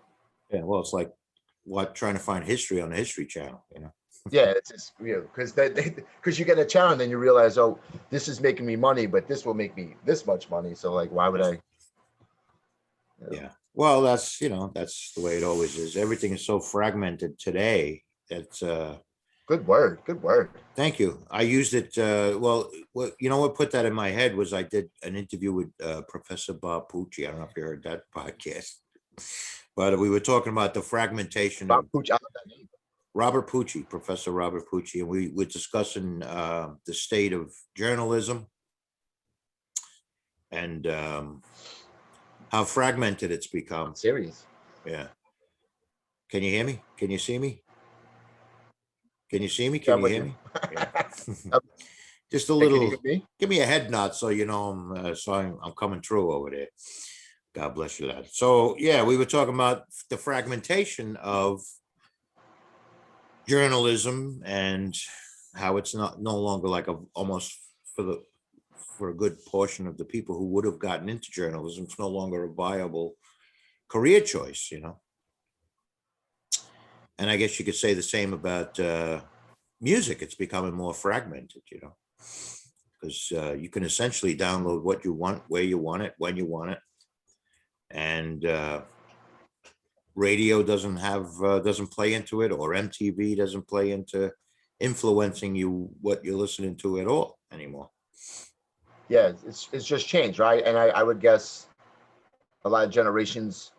Yeah. Well, it's like what trying to find history on the History Channel. Yeah, it's just because you get a channel and then you realize, oh, this is making me money, but this will make me this much money. So like, why would I? Yeah. Well, that's the way it always is. Everything is so fragmented today. That's Good word. Good word. thank you. I used it. Well, what put that in my head was I did an interview with Professor Bob Pucci. I don't know if you heard that podcast, but we were talking about the fragmentation Bob of Pooch, I love that name. Robert Pucci, Professor Robert Pucci, and we were discussing the state of journalism and how fragmented it's become. Serious. Yeah. Can you hear me? Can you see me? Can you see me? Yeah, Can I'm you with hear you. me? Yeah. Um, Just a hey, can you hear little. me? Give me a head nod so you know I'm coming through over there. God bless you, lad. So yeah, we were talking about the fragmentation of journalism and how it's not no longer like a almost for the for a good portion of the people who would have gotten into journalism, it's no longer a viable career choice, you know. And I guess you could say the same about music. It's becoming more fragmented, you know, because you can essentially download what you want, where you want it, when you want it, and radio doesn't play into it, or MTV doesn't play into influencing you what you're listening to at all anymore. Yeah, it's just changed, right? And I would guess a lot of generations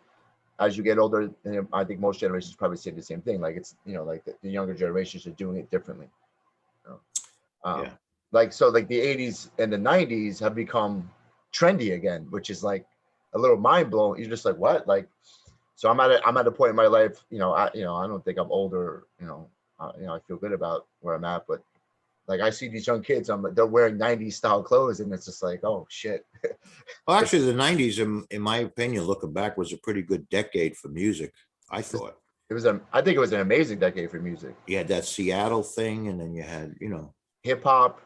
as you get older, and I think most generations probably say the same thing. Like it's like the younger generations are doing it differently. You know? Yeah. Like so, like the '80s and the '90s have become trendy again, which is like a little mind blowing. You're just like, what? Like, so I'm at a point in my life. I don't think I'm older. I feel good about where I'm at, but like I see these young kids, they're wearing '90s style clothes, and it's just like, oh shit. Well, actually, the '90s, in my opinion, looking back, was a pretty good decade for music. I thought I think it was an amazing decade for music. you had that Seattle thing, and then you had, you know, Hip hop,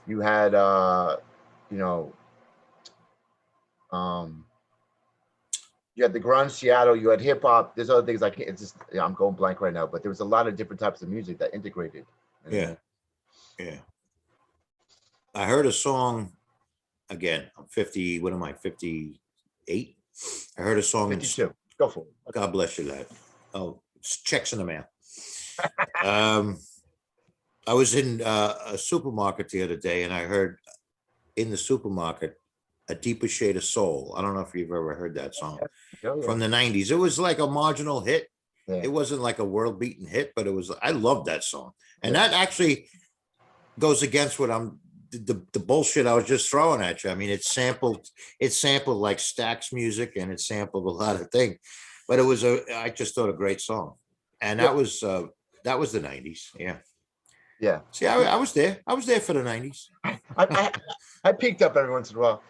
you had you know, um you had the grunge Seattle, you had hip hop. There's other things I can't. It's just I'm going blank right now, but there was a lot of different types of music that integrated. yeah, yeah. I heard a song again. I'm 50. What am I? 58. I heard a song in. 52. Go for it. God bless you, lad. Oh, checks in the mail. Um, I was in a supermarket the other day, and I heard in the supermarket a deeper shade of soul. I don't know if you've ever heard that song Oh yeah. from the '90s. It was like a marginal hit. Yeah. It wasn't like a world beating hit, but it was. I loved that song, and Yeah. that actually goes against what the bullshit I was just throwing at you. I mean, it sampled like Stax music, and it sampled a lot of things, but I just thought a great song, and Yeah. that was the '90s. Yeah. Yeah. See, I was there. I was there for the '90s. I I peeked up every once in a while.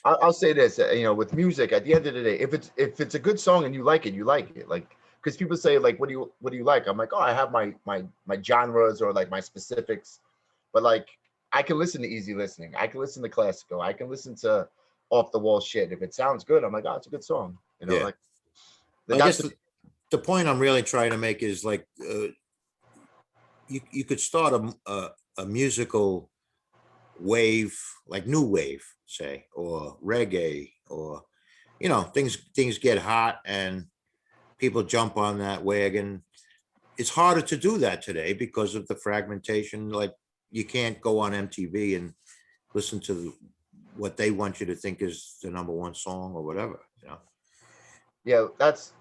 I'll say this. With music, at the end of the day, if it's a good song and you like it, you like it. Like because people say like, what do you like? I'm like, oh, I have my genres or like my specifics, but like I can listen to easy listening. I can listen to classical. I can listen to off the wall shit. If it sounds good, I'm like, oh, it's a good song. Yeah. Like I that's guess the point I'm really trying to make is like you could start a musical wave, like new wave, say, or reggae, or things get hot and people jump on that wagon. It's harder to do that today because of the fragmentation. Like you can't go on MTV and listen to what they want you to think is the number one song or whatever. yeah, that's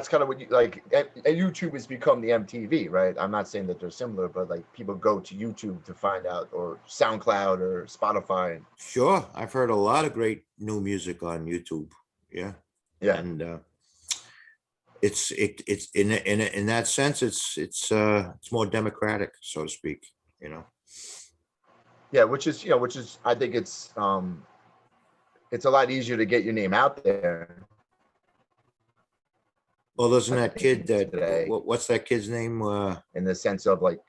kind of what you like. And YouTube has become the MTV, right? I'm not saying that they're similar, but like people go to YouTube to find out, or SoundCloud or Spotify. Sure, I've heard a lot of great new music on YouTube. Yeah, Yeah, and it's in that sense, it's more democratic, so to speak. You know. yeah, which is I think it's a lot easier to get your name out there. Well, doesn't I that kid think that today, what's that kid's name? in the sense of like,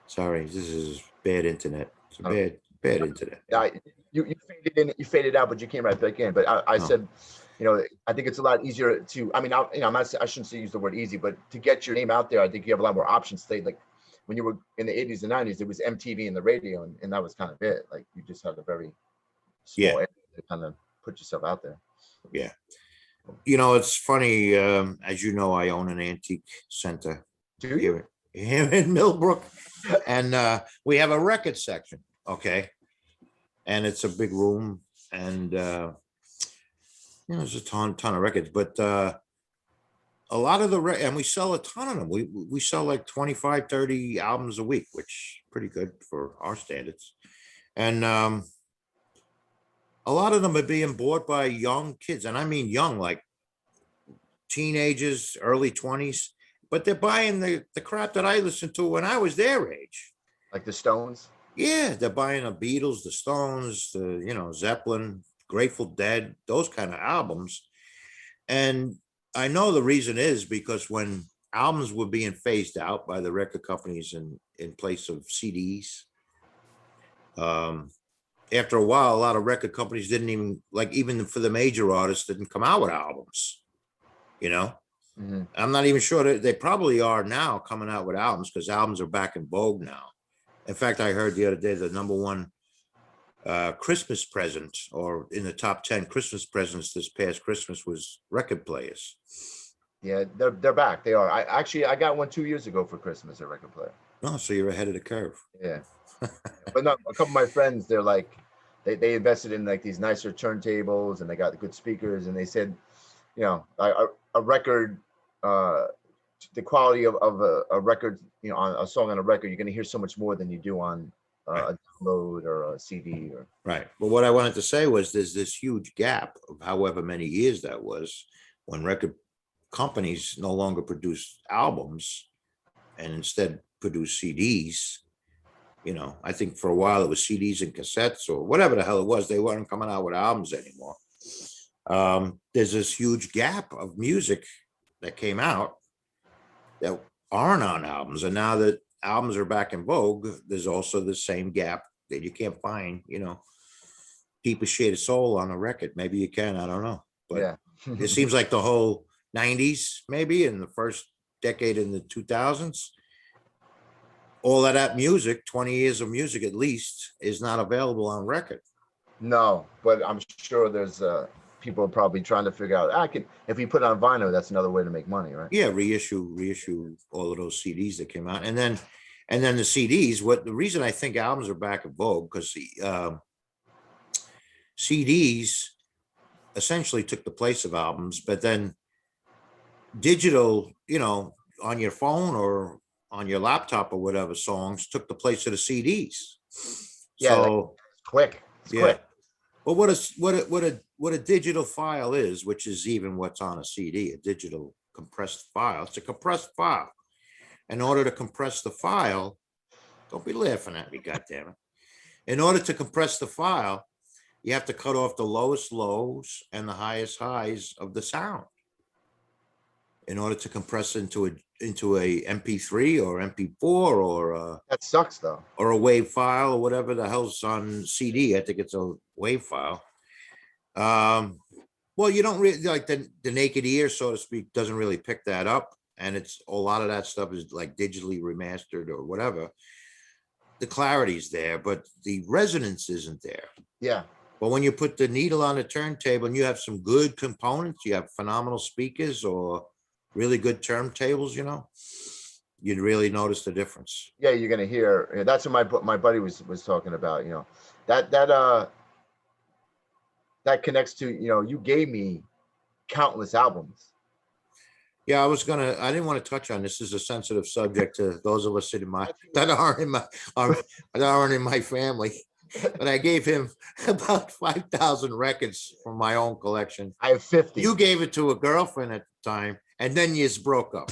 Sorry, this is bad internet. It's a I don't bad internet. Yeah. I, you faded in, you faded out, but you came right back in. But I Oh, said, I think it's a lot easier to. I mean, I shouldn't say use the word easy, but to get your name out there, I think you have a lot more options today. Like when you were in the '80s and '90s, it was MTV and the radio, and that was kind of it. Like you just had a very yeah, small area to kind of put yourself out there. yeah. It's funny. As you know, I own an antique center Do you? here in Millbrook, and we have a record section. Okay, and it's a big room, and there's a ton of records. But a lot of and we sell a ton of them. We sell like 25, 30 albums a week, which pretty good for our standards. And a lot of them are being bought by young kids, and I mean young, like teenagers, early 20s, but they're buying the crap that I listened to when I was their age. Like the Stones. Yeah, they're buying the Beatles, the Stones, Zeppelin, Grateful Dead, those kind of albums. And I know the reason is because when albums were being phased out by the record companies in place of CDs, after a while, a lot of record companies didn't even for the major artists, didn't come out with albums. Mhm. I'm not even sure that they probably are now coming out with albums, because albums are back in vogue now. In fact, I heard the other day the number one Christmas present, or in the top 10 Christmas presents this past Christmas, was record players. Yeah, they're back. They are. I got one 2 years ago for Christmas, a record player. Oh, so you're ahead of the curve. Yeah. But no, a couple of my friends, they're like, they invested in like these nicer turntables, and they got good speakers, and they said, a record, the quality of a record, on a song on a record, you're going to hear so much more than you do on Right. a download or a CD. Or Right. But what I wanted to say was there's this huge gap of however many years that was, when record companies no longer produce albums and instead produce CDs. I think for a while it was CDs and cassettes or whatever the hell it was. They weren't coming out with albums anymore. There's this huge gap of music that came out that aren't on albums. And now that albums are back in vogue, there's also the same gap that you can't find, Deepest Shade of Soul on a record. Maybe you can, I don't know. But yeah. it seems like the whole 90s, maybe, in the first decade in the 2000s, all of that music, 20 years of music at least, is not available on record. No, but I'm sure there's people probably trying to figure out, if we put it on vinyl, that's another way to make money, right? Yeah, reissue all of those CDs that came out. And then the CDs, the reason I think albums are back in vogue, because the CDs essentially took the place of albums, but then digital, on your phone or on your laptop or whatever, songs took the place of the CDs. Yeah, So it's quick. It's quick. But what a digital file is, which is even what's on a CD, a digital compressed file. It's a compressed file. In order to compress the file, don't be laughing at me, goddammit. In order to compress the file, you have to cut off the lowest lows and the highest highs of the sound in order to compress into a MP3 or MP4 or That sucks though. or a wave file or whatever the hell's on CD. I think it's a wave file. Well, you don't really like the naked ear, so to speak, doesn't really pick that up. And it's a lot of that stuff is like digitally remastered or whatever. The clarity's there, but the resonance isn't there. Yeah. But when you put the needle on the turntable and you have some good components, you have phenomenal speakers or really good turntables, you'd really notice the difference. Yeah, you're gonna hear. That's what my buddy was talking about. That connects to, you gave me countless albums. Yeah, I didn't want to touch on this. This is a sensitive subject to those of us that aren't in my family. But I gave him about 5,000 records from my own collection. I have 50. You gave it to a girlfriend at the time, and then you just broke up.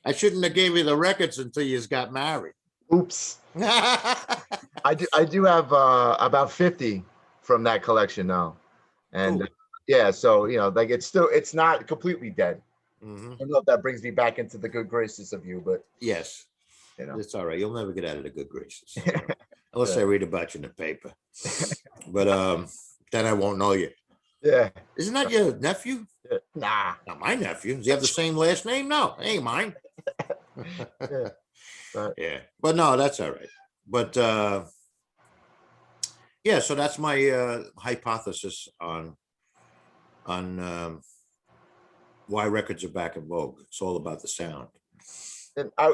I shouldn't have gave you the records until you got married. Oops. I do have about 50 from that collection now. And Ooh. Yeah, so like it's not completely dead. Mm-hmm. I don't know if that brings me back into the good graces of you, but yes, it's all right. You'll never get out of the good graces, unless Yeah. I read about you in the paper. But then I won't know you. Yeah. Isn't that your nephew? Nah. Not my nephew. Does he have the same last name? No, it ain't mine. Yeah. Yeah, but no, that's all right. But yeah, so that's my hypothesis on why records are back in vogue. It's all about the sound. And I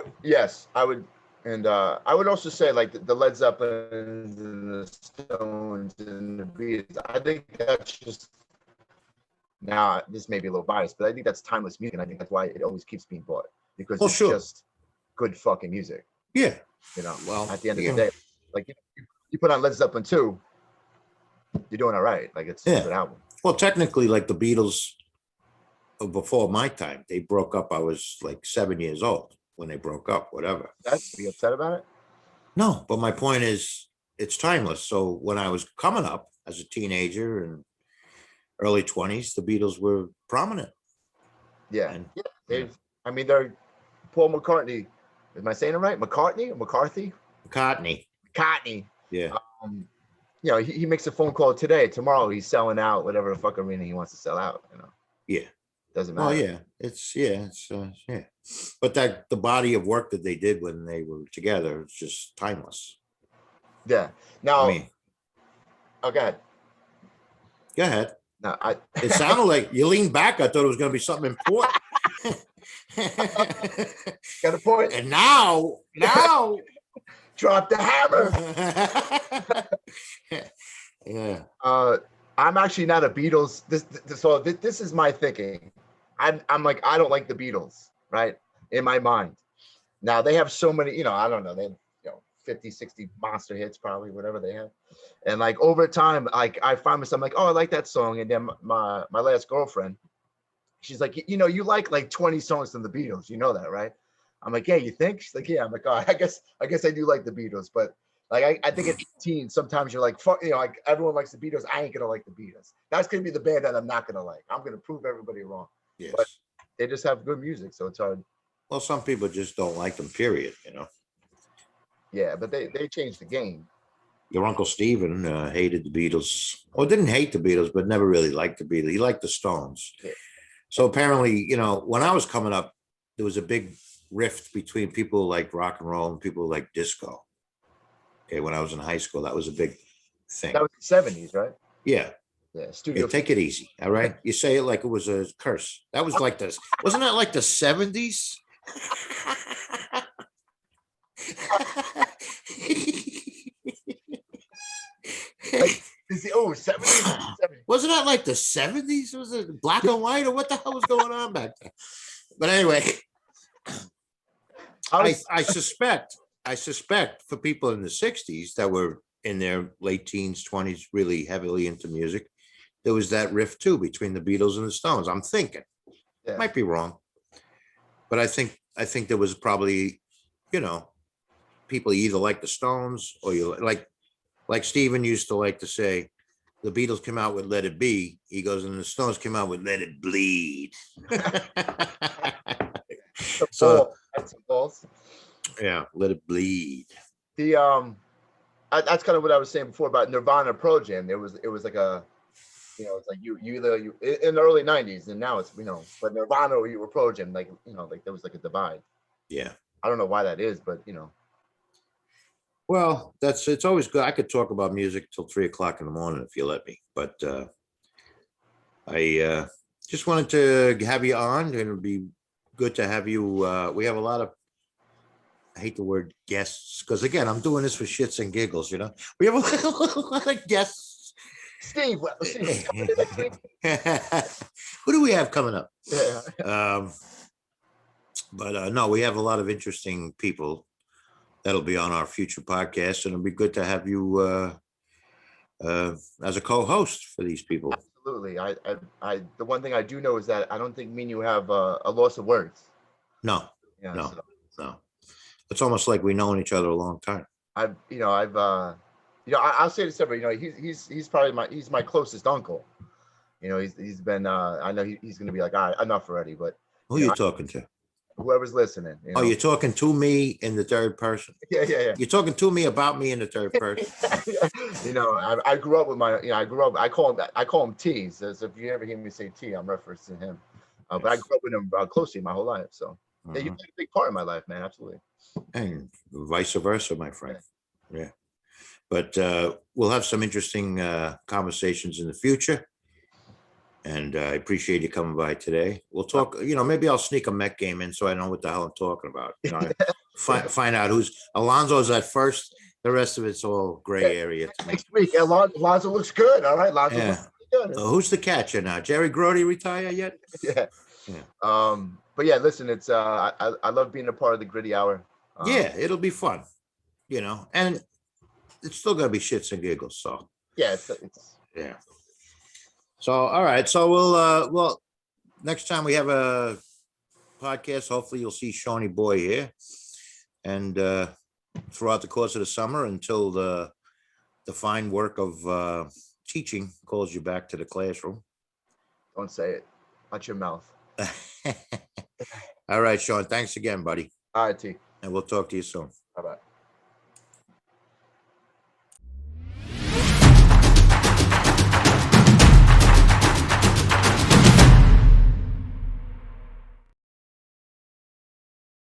would, and I would also say like the Led Zeppelins and the Stones and the Beatles. I think that's just Now, this may be a little biased, but I think that's timeless music, and I think that's why it always keeps being bought, because Well, it's sure. just good fucking music. Yeah. You know, Well, at the end of yeah. the day, like you put on Led Zeppelin 2, you're doing all right. Like it's a Yeah. good album. Well, technically, like the Beatles, before my time, they broke up. I was like 7 years old when they broke up. Whatever. Be upset about it? No, but my point is, it's timeless. So when I was coming up as a teenager and early 20s, the Beatles were prominent. Yeah. And Yeah. yeah. I mean, they're Paul McCartney. Am I saying it right? McCartney or McCarthy? McCartney. McCartney. Yeah. You know, he makes a phone call today. Tomorrow he's selling out whatever the fuck arena he wants to sell out. You know. Yeah. Doesn't matter. Well, yeah. It's yeah. But that the body of work that they did when they were together, it's just timeless. Yeah. Now, I mean, okay. go ahead. No, It sounded like you leaned back. I thought it was going to be something important. got a point. And now, Drop the hammer. Yeah. I'm actually not a Beatles. This is my thinking. I'm like, I don't like the Beatles, right? In my mind. Now they have so many, you know, I don't know, they have, 50, 60 monster hits, probably, whatever they have. And like over time, like I find myself like, oh, I like that song. And then my last girlfriend, she's like, you know, you like 20 songs from the Beatles. You know that, right? I'm like, yeah, you think? She's like, yeah. I'm like, oh, I guess I do like the Beatles, but like I think at 18, sometimes you're like, fuck, like everyone likes the Beatles. I ain't gonna like the Beatles. That's gonna be the band that I'm not gonna like. I'm gonna prove everybody wrong. Yes. But they just have good music, so it's hard. Well, some people just don't like them, period, you know. Yeah, but they changed the game. Your Uncle Stephen hated the Beatles, or didn't hate the Beatles, but never really liked the Beatles. He liked the Stones. Yeah. So apparently, you know, when I was coming up, there was a big rift between people who like rock and roll and people who like disco. Okay, when I was in high school, that was a big thing. That was the 70s, right? Yeah. Yeah, studio. Hey, take it easy, all right? You say it like it was a curse. That was like this. Wasn't that like the 70s? Oh, 70s. Wasn't that like the 70s? Was it black and white, or what the hell was going on back then? But anyway, I suspect for people in the 60s that were in their late teens, 20s, really heavily into music, there was that rift too between the Beatles and the Stones. I'm thinking. Yeah. Might be wrong. But I think there was probably, you know, people either like the Stones or you like Steven used to like to say, the Beatles came out with Let It Be. He goes, and the Stones came out with Let It Bleed. So yeah, Let It Bleed. The that's kind of what I was saying before about Nirvana Pro Jam. It was like a, you know, it's like you either in the early 90s, and now it's, you know, but Nirvana or you were Pro Jam, like, you know, like there was like a divide. Yeah. I don't know why that is, but you know. Well, it's always good. I could talk about music till 3 o'clock in the morning if you let me, but I just wanted to have you on, and it'd be good to have you. We have a lot of, I hate the word guests, because again, I'm doing this for shits and giggles, you know. We have a lot of guests. Steve, who do we have coming up? Yeah. But no, we have a lot of interesting people that'll be on our future podcast, and it'll be good to have you as a co-host for these people. Absolutely. I the one thing I do know is that I don't think me and you have a loss of words. No. Yeah, no. so. No. It's almost like we've known each other a long time. I'll say this ever, you know, he's probably he's my closest uncle. You know, he's been I know he's gonna be like, all right, enough already, but who are you talking to? Whoever's listening. You know? Oh, you're talking to me in the third person? Yeah. You're talking to me about me in the third person. You know, I grew up with I call him T. So if you ever hear me say T, I'm referencing him. But I grew up with him closely my whole life. So yeah, you played a big part in my life, man. Absolutely. And vice versa, my friend. Yeah. But we'll have some interesting conversations in the future. And I appreciate you coming by today. We'll talk, you know, maybe I'll sneak a Met game in so I know what the hell I'm talking about. You know, find out who's Alonso's at first. The rest of it's all gray area. Next week, Alonso looks good. All right, Alonso. Yeah. Yeah, Who's the catcher now? Jerry Grody retire yet? yeah. Yeah. But yeah, listen, it's I love being a part of the Gritty Hour. Yeah, it'll be fun, and it's still gonna be shits and giggles. So Yeah, it's yeah. So all right. So well, next time we have a podcast, hopefully you'll see Shawnee Boy here. And throughout the course of the summer until the fine work of teaching calls you back to the classroom. don't say it. Watch your mouth. All right, Sean. Thanks again, buddy. All right, T. And we'll talk to you soon. Bye bye.